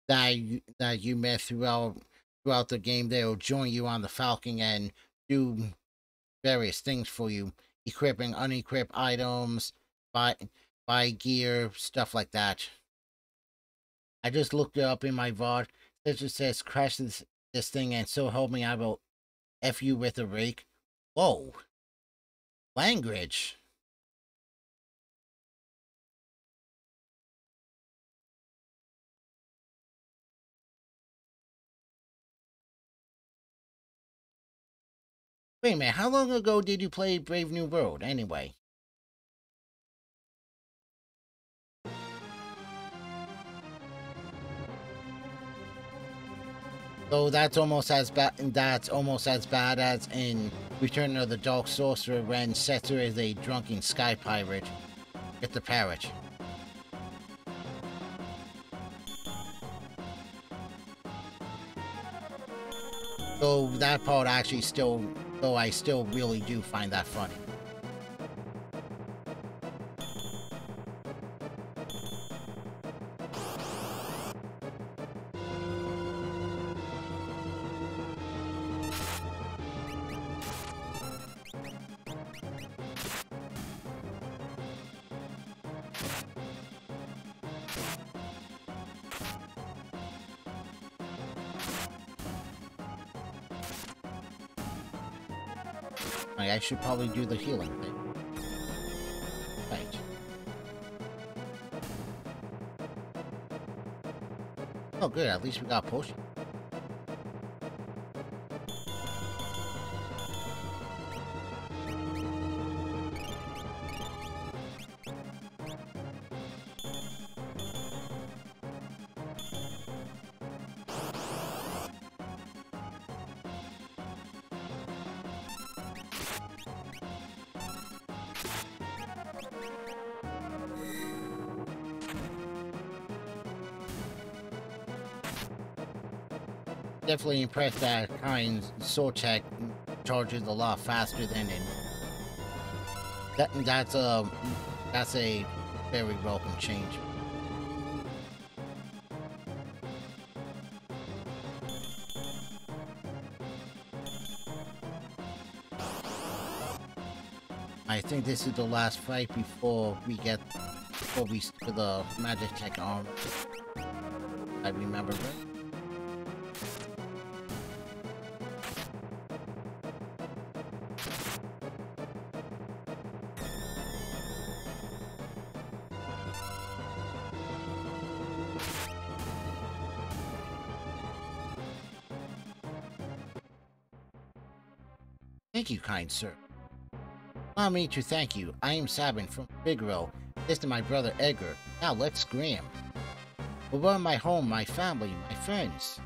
that you met throughout the game, they'll join you on the Falcon and do various things for you, equipping unequipped items, buy gear, stuff like that. I just looked it up in my VOD. It just says crash this thing, and so help me, I will F you with a rake. Whoa. Language. Wait a minute, how long ago did you play Brave New World, anyway? So that's almost as bad. That's almost as bad as in Return of the Dark Sorcerer when Setzer is a drunken sky pirate with the parrot. So that part actually still, though I still really do find that funny. I should probably do the healing thing. Right. Oh good, at least we got a potion. Definitely impressed that Kind's sword check charges a lot faster than in that's a very welcome change. I think this is the last fight before we get to the magic tech armor. I remember right. Thank you, kind sir. Allow me to thank you. I am Sabin from Figaro. This is my brother Edgar. Now let's scram. We'll run my home, my family, my friends.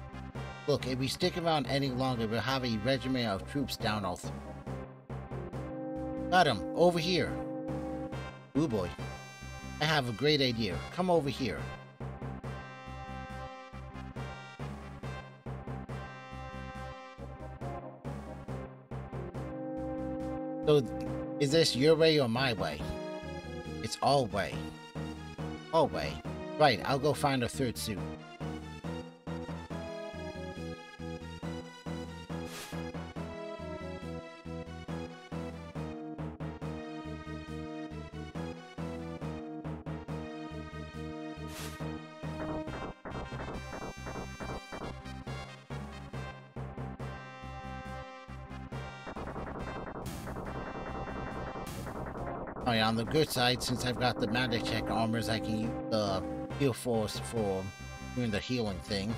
Look, if we stick around any longer, we'll have a regiment of troops down our throat. Got him, over here. Ooh boy. I have a great idea. Come over here. So, is this your way or my way? It's all way. All way. Right, I'll go find a third suit. Oh yeah, on the good side, since I've got the magic check armors, I can use the heal force for doing the healing thing.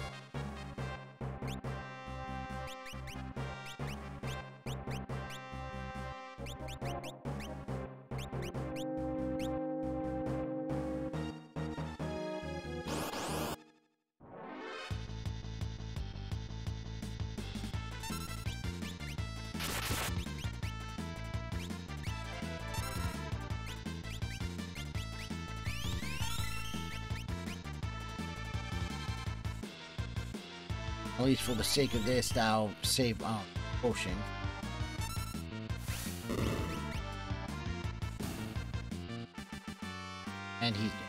At least for the sake of this, I'll save potion. And he's dead.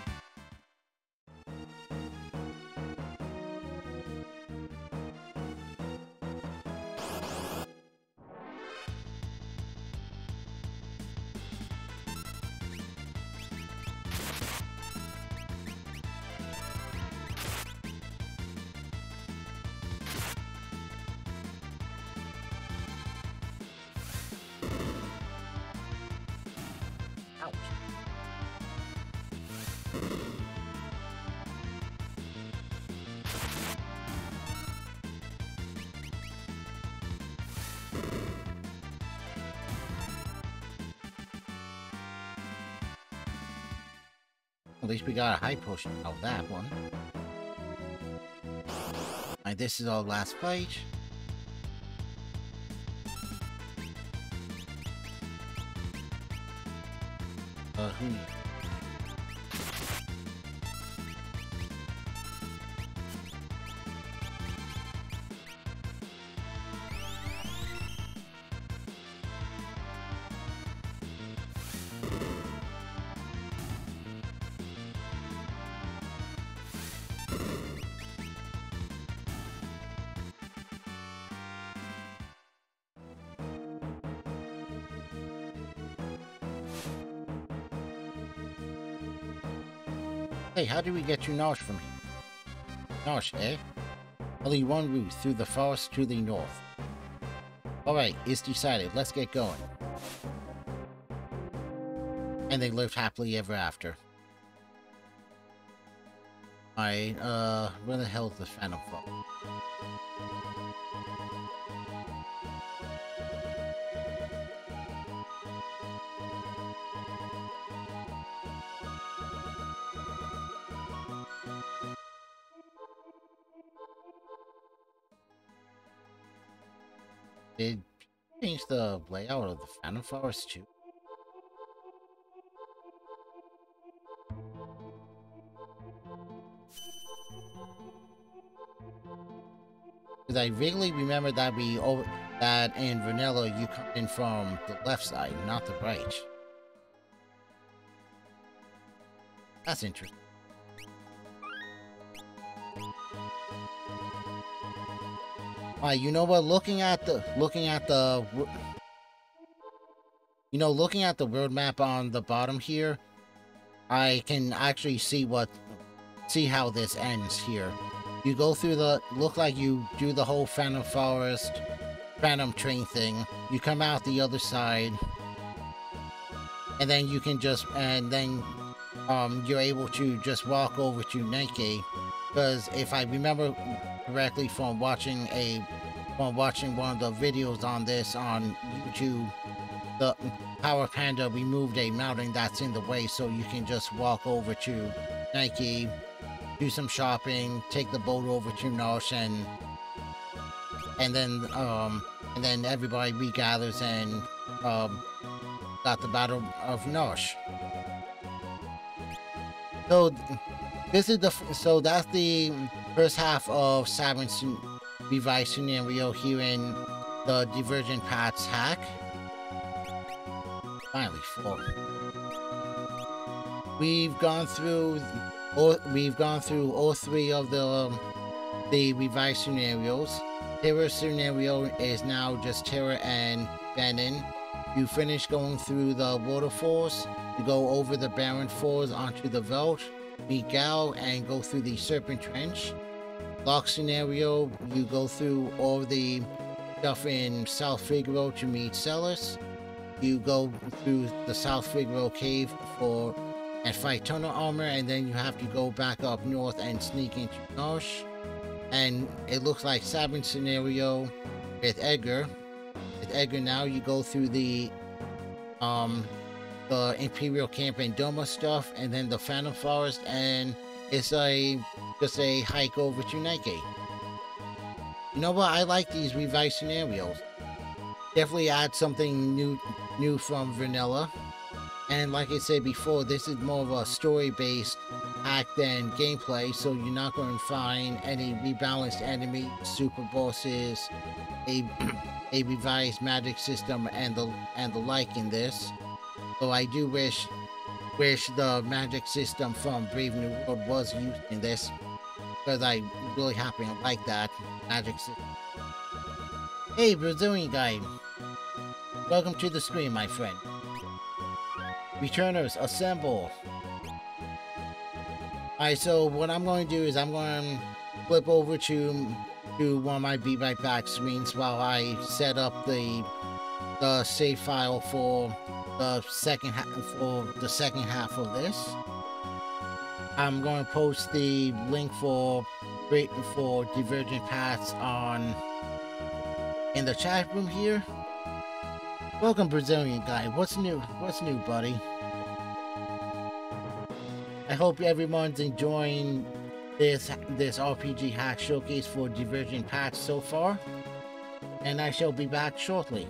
At least we got a high potion out of that one. Alright, this is our last fight. Who? Hey, how did we get to Nosh from here? Nosh, eh? Only one route, through the forest to the north. Alright, it's decided. Let's get going. And they lived happily ever after. Alright, where the hell is the Phantom Fall? Did you change the layout of the Phantom Forest too? Because I vaguely remember that that in Vanilla you come in from the left side, not the right. That's interesting. You know what? Looking at the world map on the bottom here, I can actually see how this ends here. You go through look like you do the whole Phantom Forest, Phantom Train thing. You come out the other side, and then you can you're able to just walk over to Nike. Because if I remember correctly from watching one of the videos on this on YouTube, the PowerPanda removed a mountain that's in the way, so you can just walk over to Nike, do some shopping, take the boat over to Nosh, and then everybody regathers and got the Battle of Nosh. So that's the first half of Sabin's revised scenario here in the Divergent Paths hack. Finally, full. We've gone through all three of the revised scenarios. Terra scenario is now just Terra and Benin. You finish going through the waterfalls. You go over the barren falls onto the veldt. Miguel and go through the Serpent Trench. Locke scenario, you go through all the stuff in South Figaro to meet Celis. You go through the South Figaro cave and fight tunnel armor, and then you have to go back up north and sneak into Nosh. And it looks like Sabin scenario with Edgar. With Edgar now, you go through the Imperial Camp and Doma stuff, and then the Phantom Forest, and it's just a hike over to Nightgate. You know what? I like these revised scenarios. Definitely add something new from vanilla. And like I said before, this is more of a story-based hack than gameplay, so you're not going to find any rebalanced enemies, super bosses, a revised magic system, and the like in this. So I do wish the magic system from Brave New World was used in this, because I really happen to like that magic system. Hey, Brazilian guy. Welcome to the stream, my friend. Returners, assemble. Alright, so what I'm going to do is I'm going to flip over to one of my Be Right Back screens while I set up the save file for the second half of this. I'm going to post the link for Divergent Paths in the chat room here. Welcome, Brazilian guy. What's new? What's new, buddy? I hope everyone's enjoying this RPG hack showcase for Divergent Paths so far, and I shall be back shortly.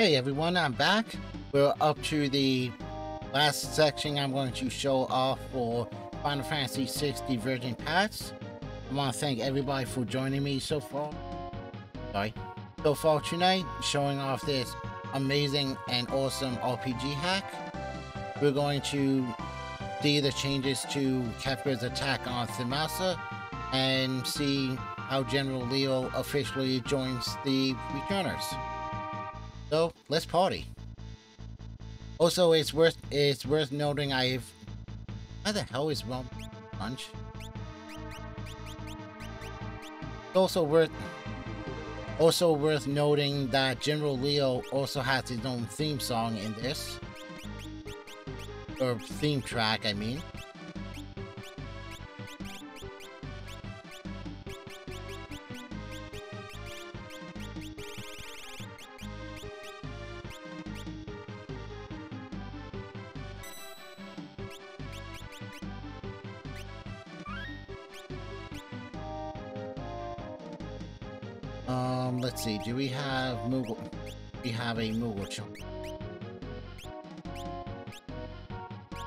Hey everyone, I'm back. We're up to the last section I'm going to show off for Final Fantasy 6 Divergent Paths. I want to thank everybody for joining me so far. So far tonight, showing off this amazing and awesome RPG hack. We're going to see the changes to Kefka's attack on Thamasa and see how General Leo officially joins the Returners. So let's party. Also, it's worth noting how the hell is Rome Punch? It's also worth noting that General Leo also has his own theme song in this, or theme track, I mean. Let's see, do we have Moogle? We have a Moogle chunk.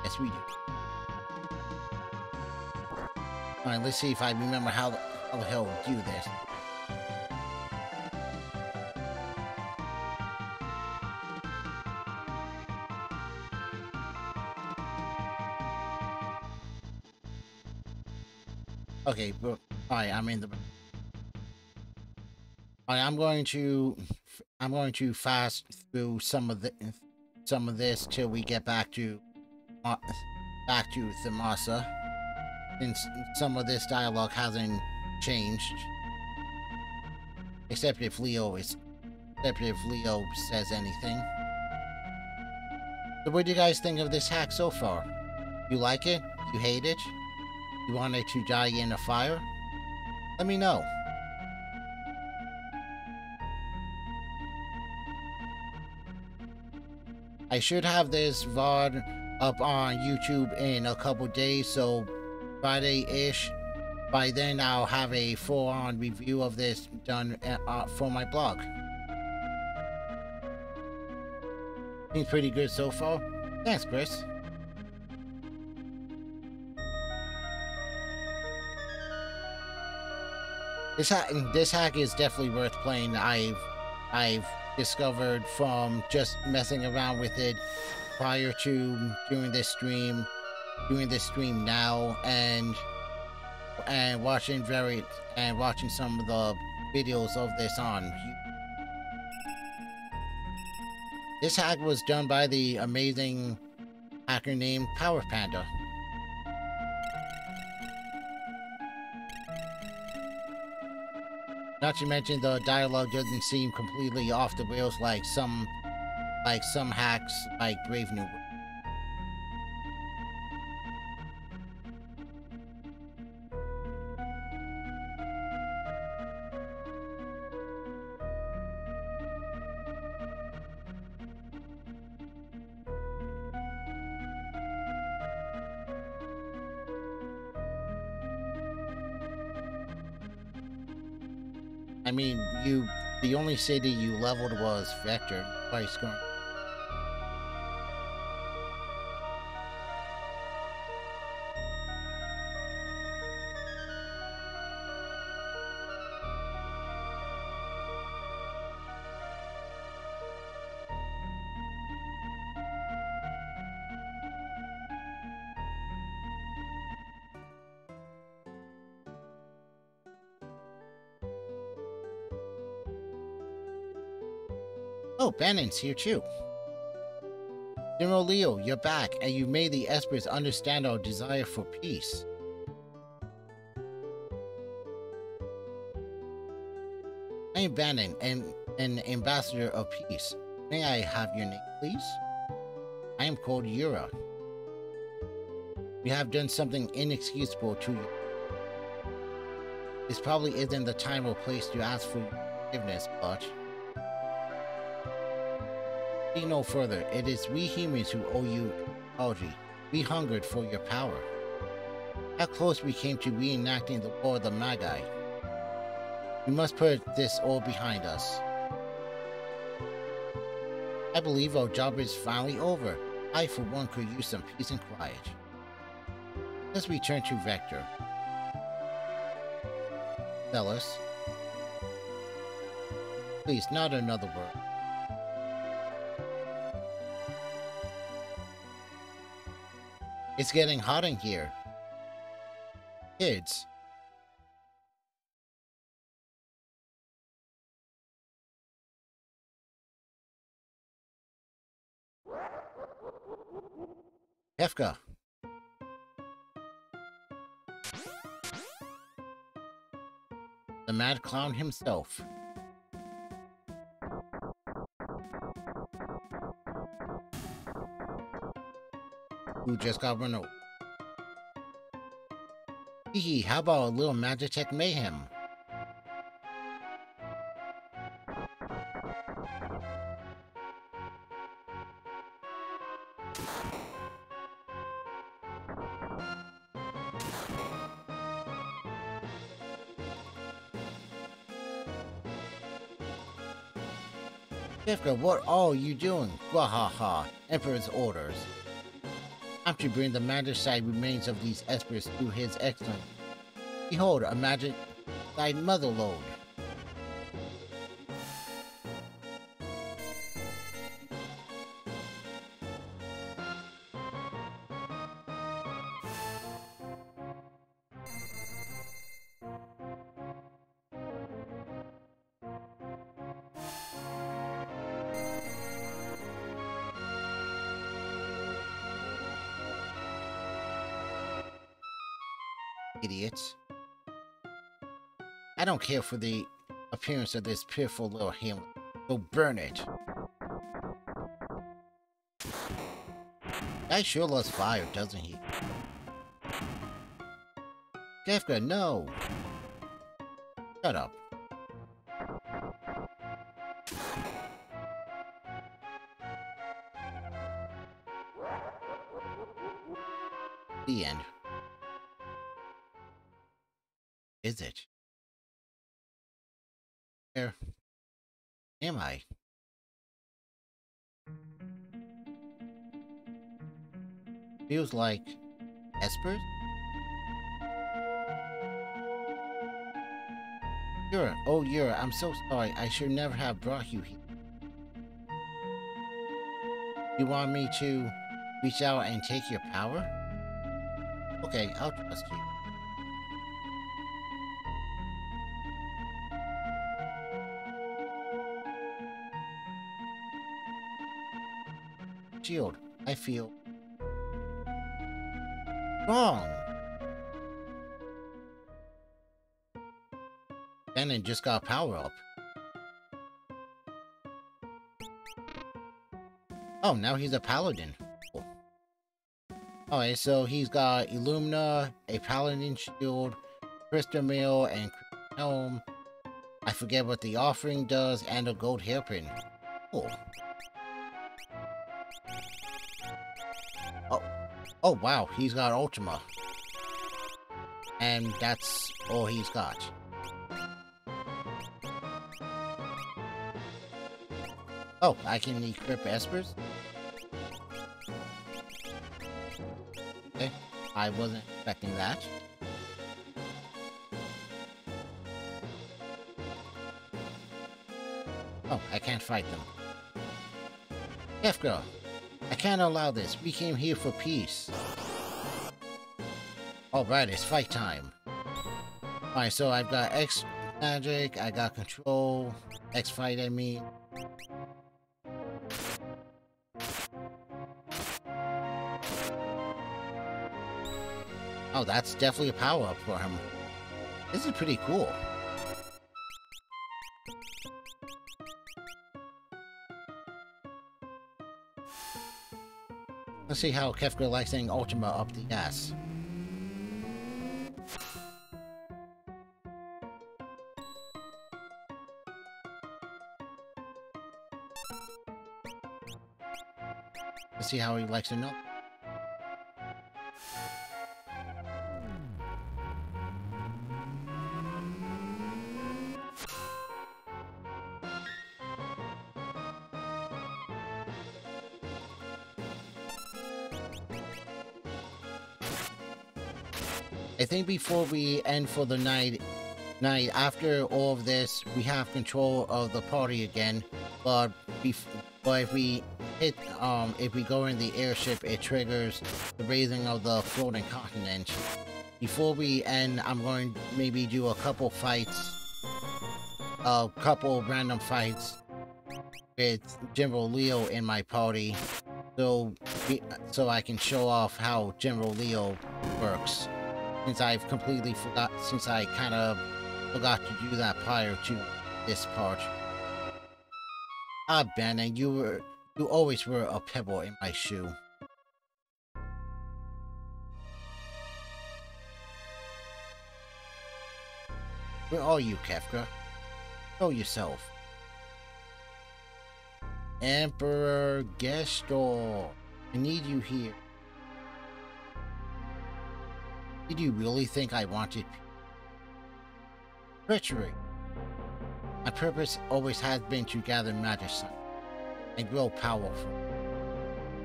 Yes, we do. Alright, let's see if I remember how the hell we do this. Okay, but alright, I'm in the... I'm going to fast through some of this till we get back to Thamasa, since some of this dialogue hasn't changed, except if Leo says anything. So what do you guys think of this hack so far? You like it? You hate it? You want it to die in a fire? Let me know. I should have this VOD up on YouTube in a couple days, so Friday-ish. By then, I'll have a full-on review of this done for my blog. Seems pretty good so far. Thanks, Chris. This hack is definitely worth playing. I've discovered from just messing around with it prior to doing this stream now, and watching some of the videos of this on YouTube. This hack was done by the amazing hacker named PowerPanda. Not to mention, the dialogue doesn't seem completely off the rails like some hacks like Brave New World. I mean, the only city you leveled was Vector by scoring. Oh, Bannon's here too. General Leo, you're back, and you made the Espers understand our desire for peace. I am Bannon, and an ambassador of peace. May I have your name, please? I am called Yura. You have done something inexcusable to you. This probably isn't the time or place to ask for forgiveness, but... Speak no further. It is we humans who owe you an apology. We hungered for your power. How close we came to reenacting the War of the Magi. We must put this all behind us. I believe our job is finally over. I, for one, could use some peace and quiet. Let's return to Vector. Celis. Please, not another word. It's getting hot in here. Kids. Kefka. The mad clown himself. Who just got run over. Hee, how about a little Magitech mayhem? Kefka, what are you doing? Gwahaha, Emperor's orders. I'm to bring the magicite remains of these espers to His Excellency. Behold, a magicite motherlode. Idiots. I don't care for the appearance of this pitiful little hamlet, so burn it. Guy sure loves fire, doesn't he? Kefka, no! Shut up. The end. Is it? Where am I? Feels like espers? Yura, oh Yura, I'm so sorry. I should never have brought you here. You want me to reach out and take your power? Okay, I'll trust you. Shield, I feel wrong. Ganon just got power up. Oh, now he's a paladin. Cool. Alright, so he's got Illumina, a paladin shield, crystal mail, and helm. I forget what the offering does, and a gold hairpin. Cool. Oh wow, he's got Ultima. And that's all he's got. Oh, I can equip espers? Okay, I wasn't expecting that. Oh, I can't fight them. Kefka, I can't allow this. We came here for peace. Alright, it's fight time. Alright, so I've got X magic, I got control, X fight I mean. Oh, that's definitely a power up for him. This is pretty cool. Let's see how Kefka likes saying Ultima up the ass. Let's see how he likes to know. I think before we end for the night, after all of this, we have control of the party again. But if we hit, if we go in the airship, it triggers the raising of the floating continent. Before we end, I'm going to maybe do a couple random fights with General Leo in my party, so I can show off how General Leo works. Since I kind of forgot to do that prior to this part. Ah, Bannon, you always were a pebble in my shoe. Where are you, Kefka? Show yourself. Emperor Gestor, I need you here. Did you really think I wanted treachery? My purpose always has been to gather magicite and grow powerful.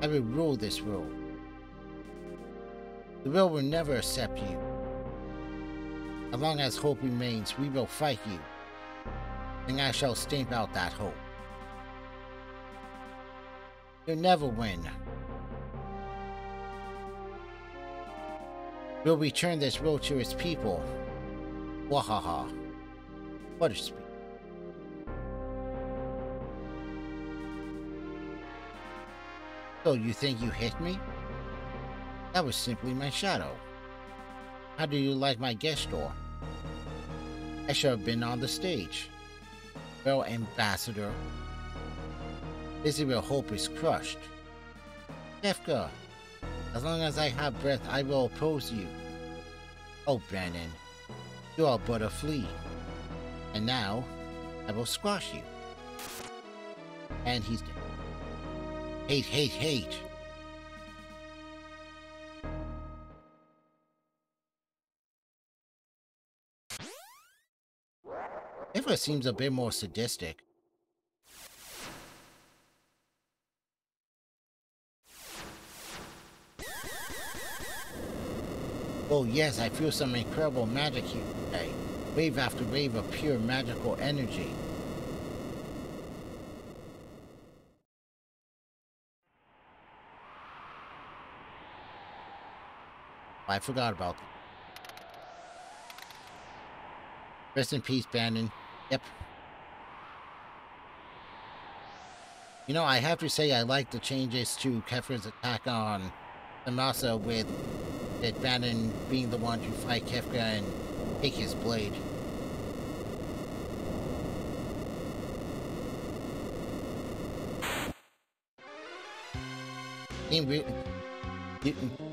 I will rule this world. The world will never accept you. As long as hope remains, we will fight you. And I shall stamp out that hope. You'll never win. We'll return this world to its people. Wahaha. What a speech. So you think you hit me? That was simply my shadow. How do you like my guest door? I should have been on the stage. Well, Ambassador, this is where hope is crushed. Kefka, as long as I have breath, I will oppose you. Oh, Bannon, you are but a flea. And now, I will squash you. And he's dead. Hate, hate, hate. Kefka seems a bit more sadistic. Oh yes, I feel some incredible magic here today. Wave after wave of pure magical energy. I forgot about that. Rest in peace, Bannon. Yep. You know, I have to say I like the changes to Kefka's attack on Thamasa with Bannon being the one to fight Kefka and take his blade.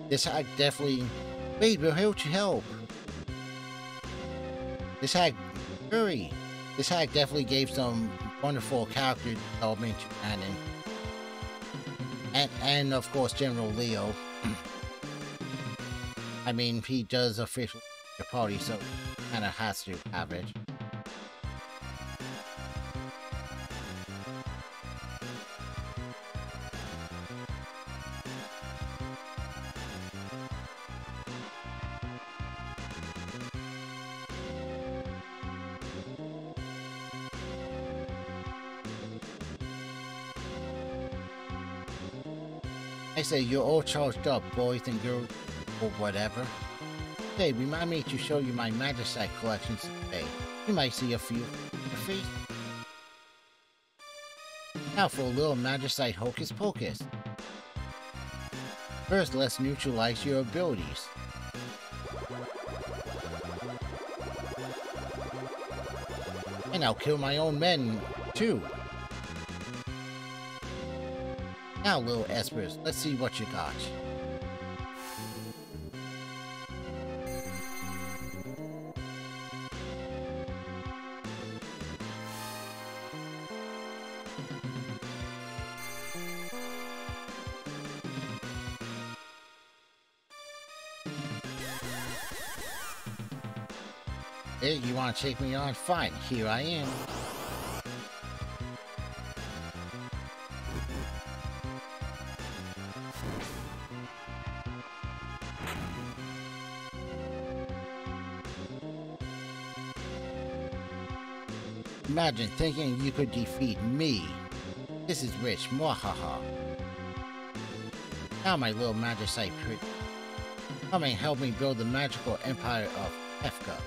This hack definitely... Wait, we're here to help. This hack... Hurry! This hack definitely gave some wonderful character development to Bannon. And of course, General Leo. I mean, he does officially the party, so kind of has to have it. I say you're all charged up, boys and girls, or whatever. Hey, remind me to show you my magicite collections today. You might see a few in your face. Now for a little magicite hocus pocus. First, let's neutralize your abilities. And I'll kill my own men, too. Now, little espers, let's see what you got. Hey, you want to take me on? Fine, here I am. Imagine thinking you could defeat me. This is rich, mwahaha. Now my little magicite prick. Come and help me build the magical empire of Kefka.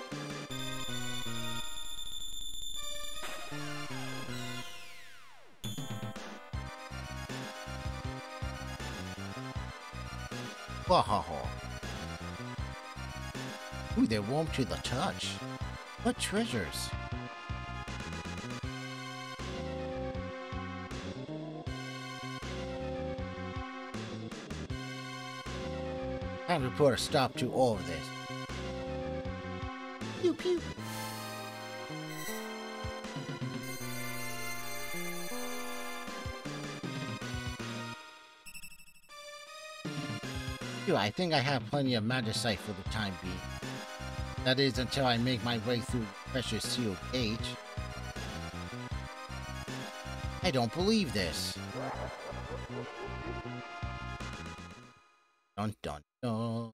Wahaha. Ooh, they're warm to the touch. What treasures? Time to put a stop to all of this. Pew pew. Phew, I think I have plenty of magicite for the time being. That is until I make my way through the precious sealed cage. I don't believe this. Dun dun dun.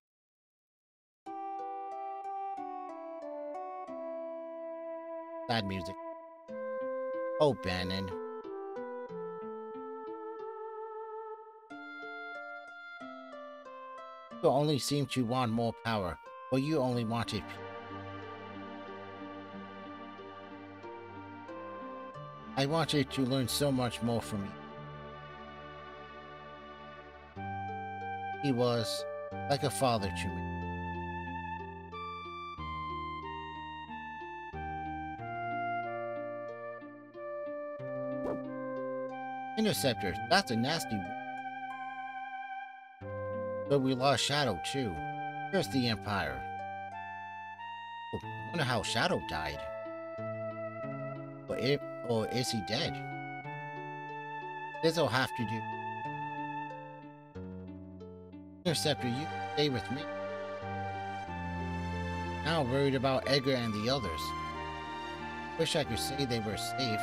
Sad music. Oh, Bannon. You only seem to want more power, but you only wanted peace. I wanted to learn so much more from you. He was like a father to me. Interceptor, that's a nasty one. But we lost Shadow too. Here's the Empire. Oh, wonder how Shadow died. Or is he dead? This'll have to do. Interceptor, you stay with me. Now I'm worried about Edgar and the others. Wish I could say they were safe.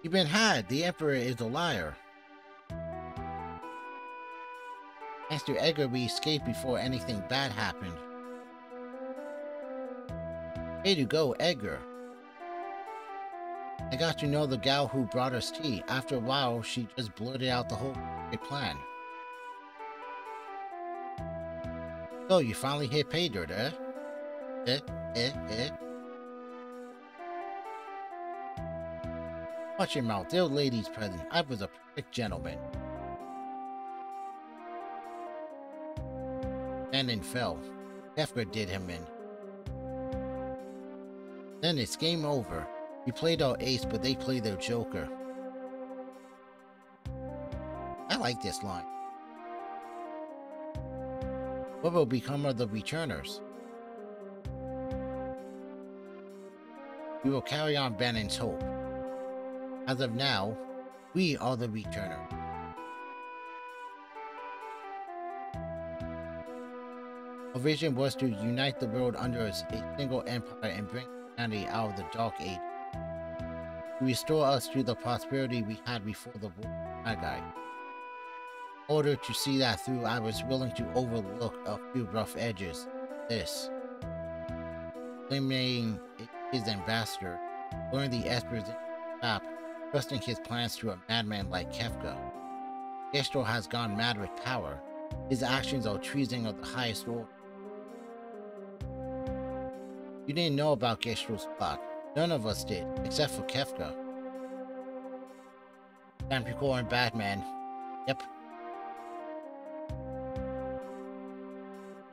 You've been had. The Emperor is a liar. Thanks to Edgar, we escaped before anything bad happened. Way to go, Edgar. I got to know the gal who brought us tea. After a while, she just blurted out the whole plan. So, you finally hit pay dirt, eh? Watch your mouth. There were ladies present. I was a perfect gentleman. And then fell. Kefka did him in. Then it's game over. We played our ace, but they played their joker. I like this line. What will become of the returners? We will carry on Bannon's hope. As of now, we are the returner. Our vision was to unite the world under a single empire and bring humanity out of the Dark Age. To restore us to the prosperity we had before the war Nagai. In order to see that through, I was willing to overlook a few rough edges. This. Eliminating his ambassador, luring the Espers into the trap, trusting his plans to a madman like Kefka. Gestro has gone mad with power. His actions are treason of the highest order. You didn't know about Gestro's plot. None of us did, except for Kefka. Tampico and Batman. Yep.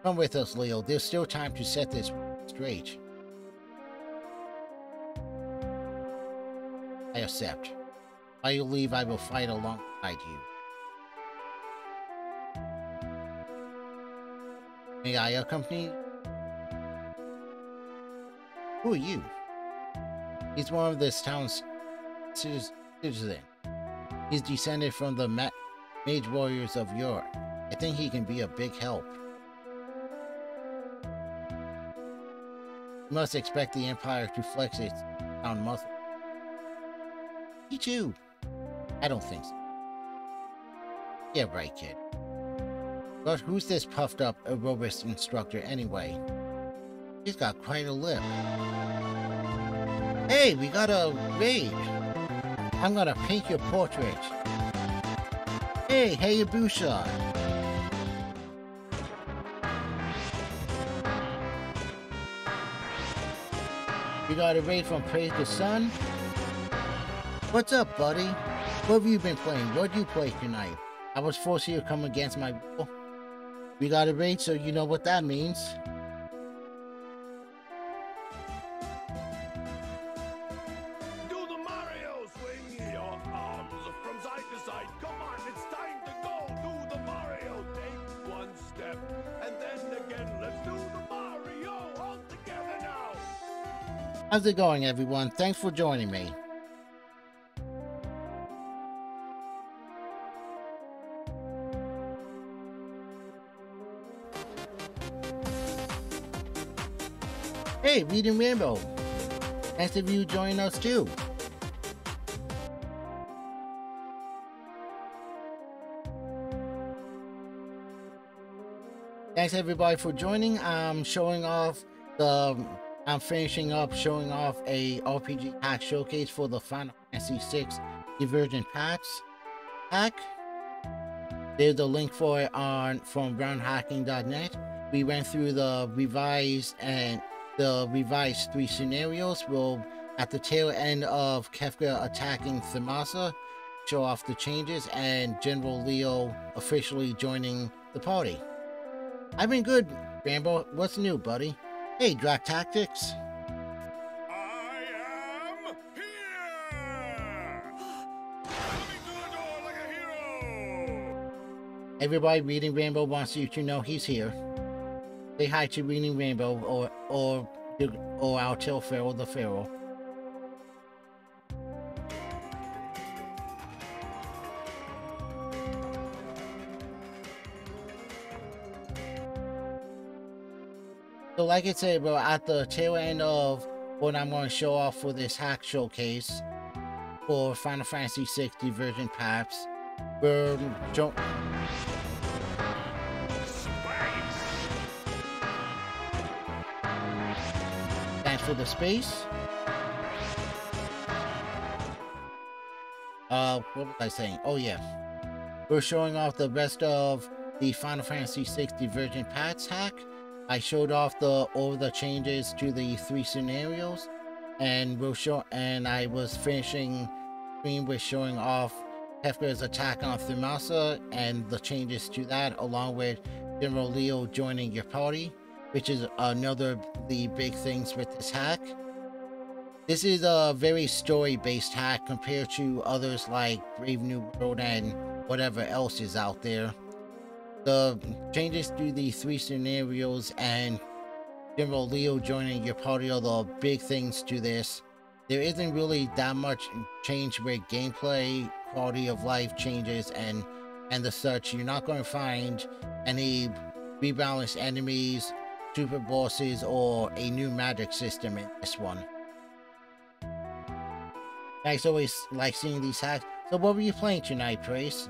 Come with us, Leo. There's still time to set this straight. I accept. While you leave, I will fight alongside you. May I accompany you? Who are you? He's one of this town's citizens. He's descended from the mage warriors of yore. I think he can be a big help. You must expect the Empire to flex its town muscle. Me too. I don't think so. Yeah, right, kid. But who's this puffed up aerobics instructor anyway? He's got quite a lip. Hey, we got a raid. I'm gonna paint your portrait. Hey, Hayabusa. We got a raid from Praise the Sun. What's up, buddy? What have you been playing? What'd you play tonight? I was forced here to come against my will. We got a raid, so you know what that means. Do the Mario! Swing your arms from side to side. Come on, it's time to go. Do the Mario. Take one step and then again. Let's do the Mario all together now. How's it going, everyone? Thanks for joining me. Hey, Reading Rainbow. Thanks if you join us too. Thanks everybody for joining. I'm finishing up showing off a RPG hack showcase for the Final Fantasy 6 Divergent hack. There's a link for it from brownhacking.net. We went through the revised 3 scenarios. We'll, at the tail end of Kefka attacking Thamasa, show off the changes, and General Leo officially joining the party. I've been good, Rambo. What's new, buddy? Hey, Drac Tactics. I am here! Coming to the door like a hero! Everybody, Reading Rainbow wants you to know he's here. Say hi to Reading Rainbow, or I'll tell Pharaoh the Pharaoh. So like I said, we're at the tail end of what I'm going to show off for this hack showcase for Final Fantasy 6 Divergent Paths. We're Thanks for the space. What was I saying? Oh yeah. We're showing off the rest of the Final Fantasy 6 Divergent Paths hack. I showed off all the changes to the 3 scenarios, and I was finishing stream with showing off Kefka's attack on Thamasa and the changes to that, along with General Leo joining your party, which is another of the big things with this hack. This is a very story-based hack compared to others like Brave New World and whatever else is out there. The changes to the 3 scenarios and General Leo joining your party are the big things to this. There isn't really that much change with gameplay, quality of life changes, and the such. You're not going to find any rebalanced enemies, super bosses, or a new magic system in this one. I always like seeing these hacks. So what were you playing tonight, Praise?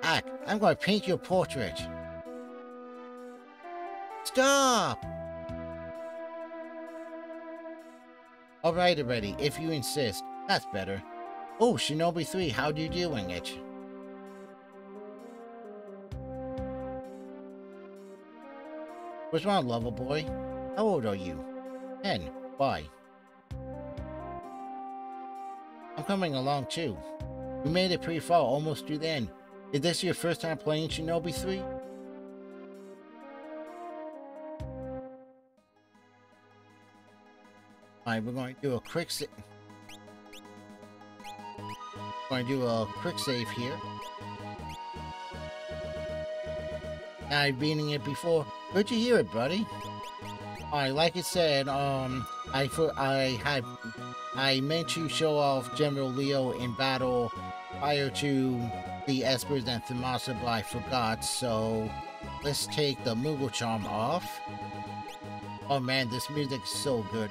Hack, I'm going to paint your portrait. Stop! Alright already, if you insist. That's better. Oh, Shinobi 3, how are you doing it? What's wrong, lover boy? How old are you? 10. Why? I'm coming along too. We made it pretty far, almost to the end. Is this your first time playing Shinobi 3? Alright, we're going to do a quick save. Going to do a quick save here. I've beaten it before. Where'd you hear it, buddy? Alright, like it said, I meant to show off General Leo in battle prior to the Espers and Thamasa, but I forgot, so let's take the Moogle Charm off. Oh man, this music is so good.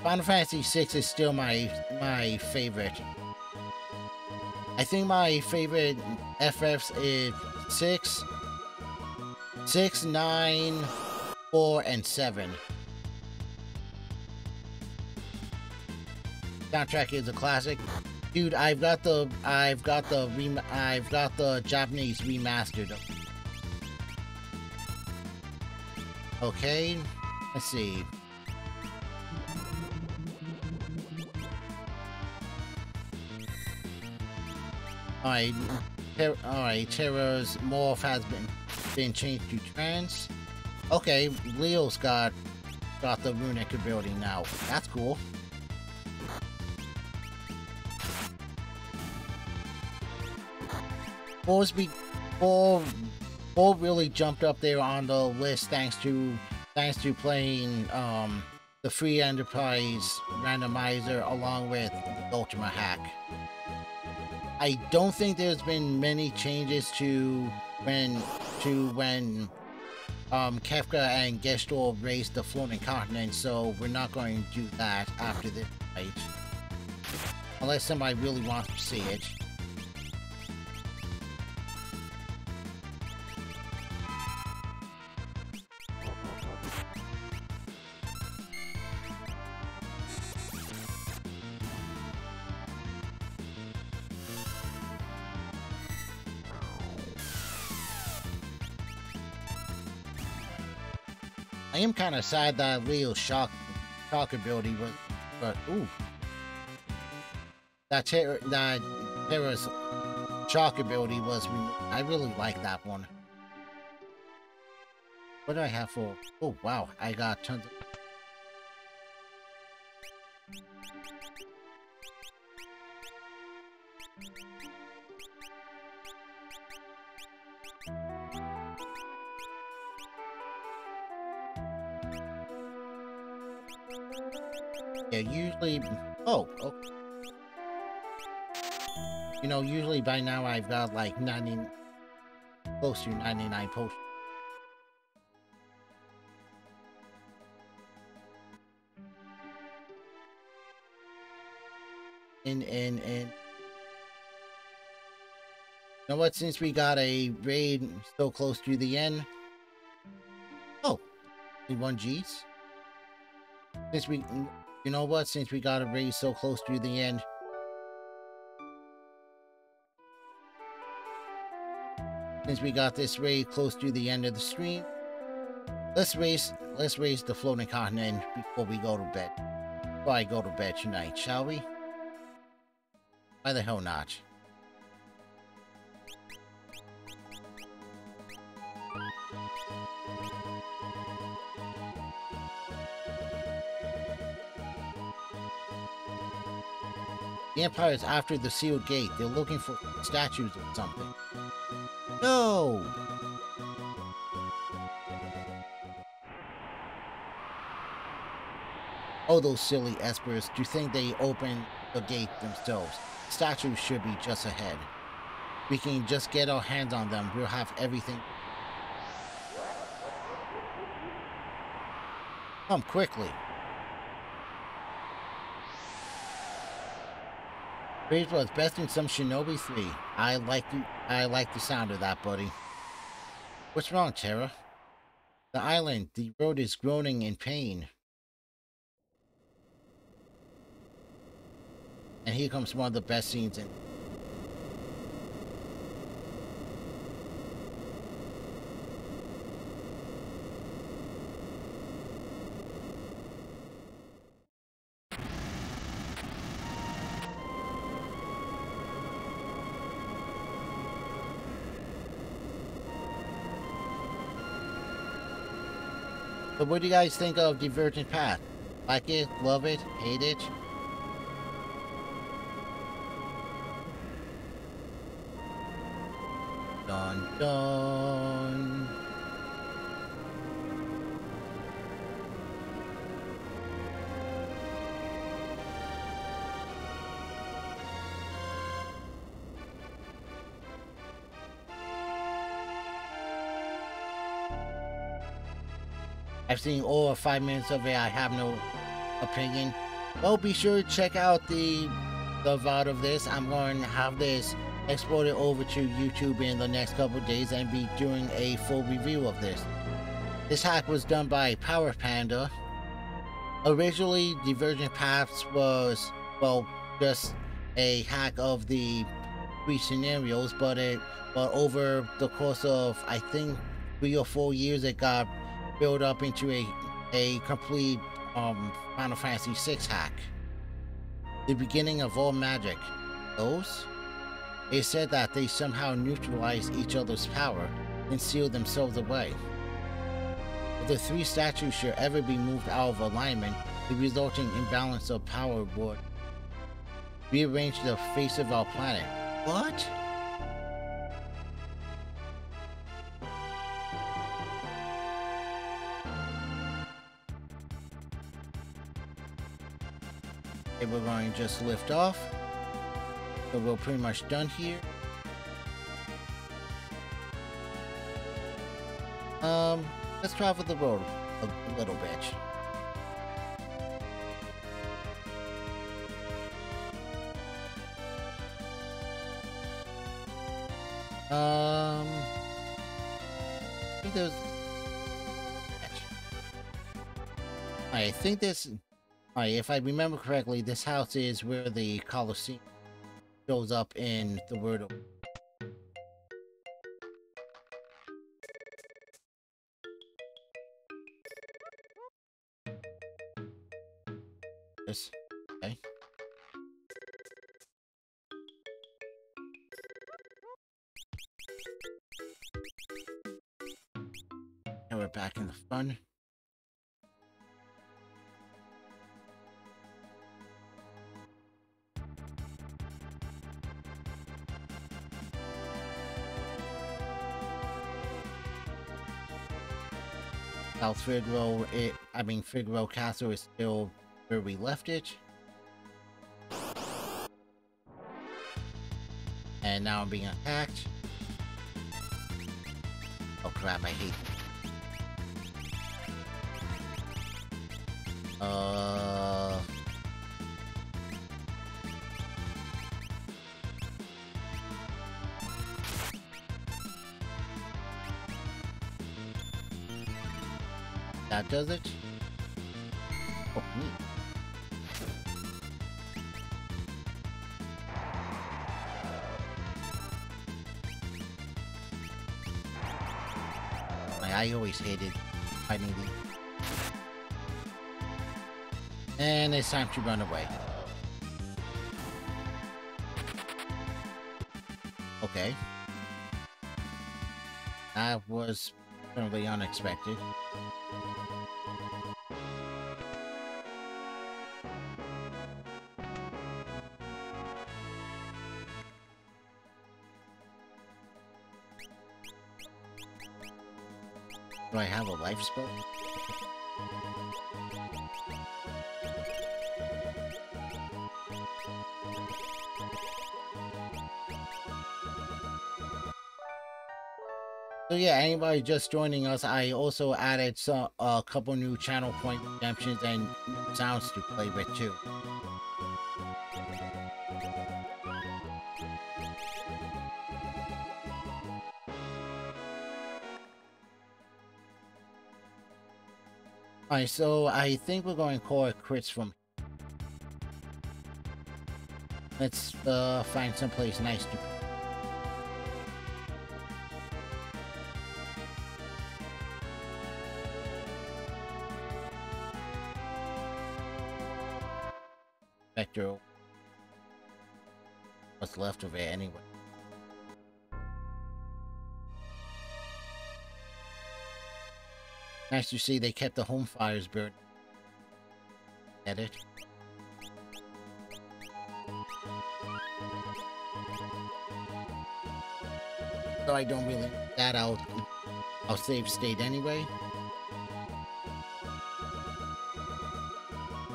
Final Fantasy 6 is still my favorite. I think my favorite FFs is 6, 9, 4, and 7. Soundtrack is a classic. Dude, I've got the Japanese remastered. Okay, let's see. Alright, Terra's morph has been changed to trance. Okay, Leo's got the runic ability now. That's cool. Four really jumped up there on the list thanks to playing the free enterprise randomizer along with the Ultima hack. I don't think there's been many changes to when Kefka and Gestor raced the floating continent, so we're not going to do that after this fight. Unless somebody really wants to see it. I am kind of sad that Leo's shock ability was, but ooh, that Terra's shock ability was. I really like that one. What do I have for? Oh wow, I got tons of. Yeah, usually. Oh, okay. You know, usually by now I've got like 90, close to 99 potions. And you know what? Since we got a raid so close to the end. Oh, 1 Gs. Since we. You know what? Since we got a raid so close to the end. Since we got this raid close to the end of the stream, let's race the floating continent before we go to bed. Before I go to bed tonight, shall we? Why the hell not? The Empire is after the sealed gate. They're looking for statues or something. No! Oh, those silly espers. Do you think they open the gate themselves? Statues should be just ahead. We can just get our hands on them. We'll have everything. Come quickly. Praise was best in some Shinobi 3. I like the sound of that, buddy. What's wrong, Terra? The island, the road is groaning in pain. And here comes one of the best scenes in. So what do you guys think of Divergent Path? Like it? Love it? Hate it? Dun dun. I've seen all 5 minutes of it. I have no opinion. Well, be sure to check out the VOD of this. I'm going to have this exported over to YouTube in the next couple of days and be doing a full review of this. This hack was done by PowerPanda. Originally, Divergent Paths was, well, just a hack of the 3 scenarios, but over the course of, I think, 3 or 4 years, it got built up into a complete Final Fantasy VI hack. The beginning of all magic. Those? It said that they somehow neutralize each other's power and seal themselves away. If the 3 statues should ever be moved out of alignment, the resulting imbalance of power would rearrange the face of our planet. What? Okay, we're going to just lift off. So we're pretty much done here. Let's travel the road a little bit. I think there's... I think this... if I remember correctly, this house is where the Colosseum shows up in the word of... This. Okay. And we're back in the front. South Figaro, Figaro Castle is still where we left it. And now I'm being attacked. Oh crap, I hate that does it? Oh, neat. I always hated fighting these. And it's time to run away. Okay. That was totally unexpected. Do I have a life spell? So yeah, anybody just joining us, I also added a couple new channel point redemptions and sounds to play with too. Alright, so I think we're going to call it quits from here. Let's find someplace nice to... Vector. What's left of it anyway. Nice to see they kept the home fires burning. Edit. So I don't really that out. I'll save state anyway.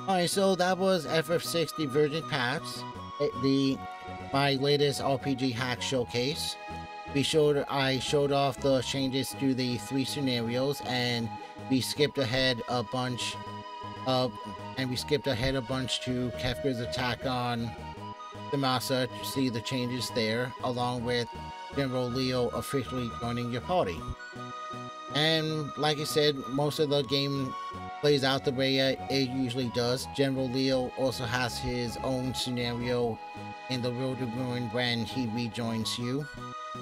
Alright, so that was FF6 Divergent Paths, my latest RPG hack showcase. I showed off the changes to the 3 scenarios, and we skipped ahead a bunch of and we skipped ahead a bunch to Kefka's attack on Thamasa to see the changes there, along with General Leo officially joining your party. And like I said, most of the game plays out the way it usually does. General Leo also has his own scenario in the Road to Ruin when he rejoins you.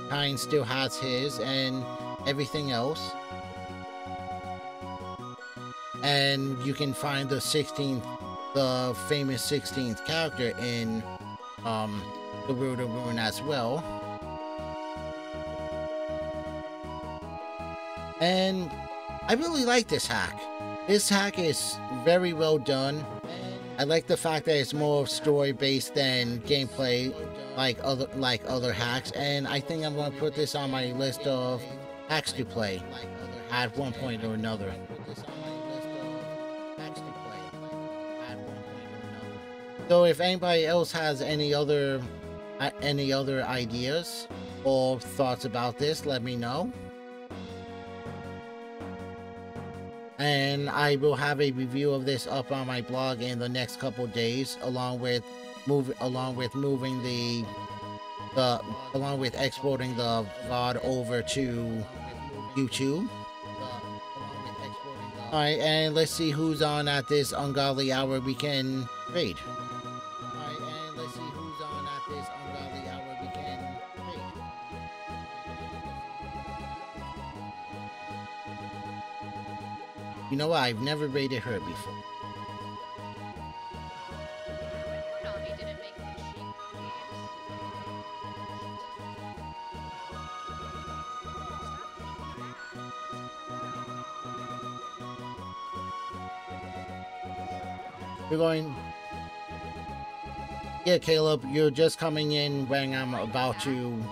Kyne still has his and everything else. And you can find the famous 16th character in the Road to Ruin as well. And I really like this hack. This hack is very well done. I like the fact that it's more story-based than gameplay like other hacks, and I think I'm going to put this on my list of hacks to play at one point or another. So if anybody else has any other ideas or thoughts about this, let me know. And I will have a review of this up on my blog in the next couple days, along with exporting the VOD over to YouTube. Alright, and let's see who's on at this ungodly hour weekend raid. You know what? I've never raided her before. We're going... Yeah, Caleb, you're just coming in when I'm about to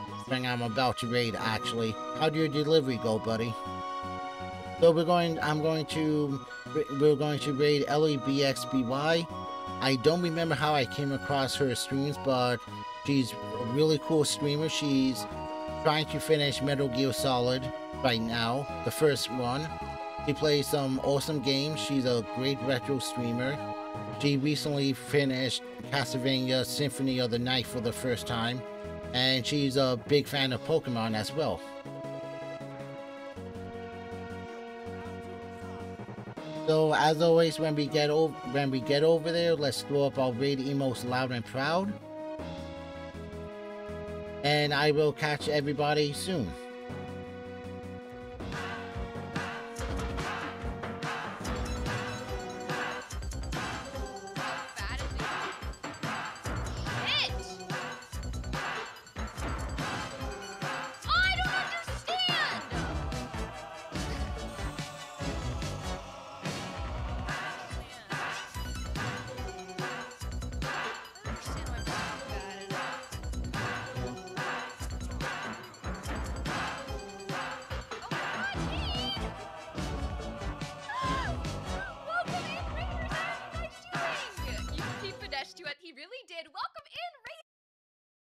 raid, actually. How'd your delivery go, buddy? So we're going to raid LEBXBY. I don't remember how I came across her streams, but she's a really cool streamer. She's trying to finish Metal Gear Solid right now, the first one. She plays some awesome games. She's a great retro streamer. She recently finished Castlevania Symphony of the Night for the first time, and she's a big fan of Pokemon as well. So as always, when we get over there, let's throw up our raid emotes loud and proud. And I will catch everybody soon. He really did. Welcome in, Ray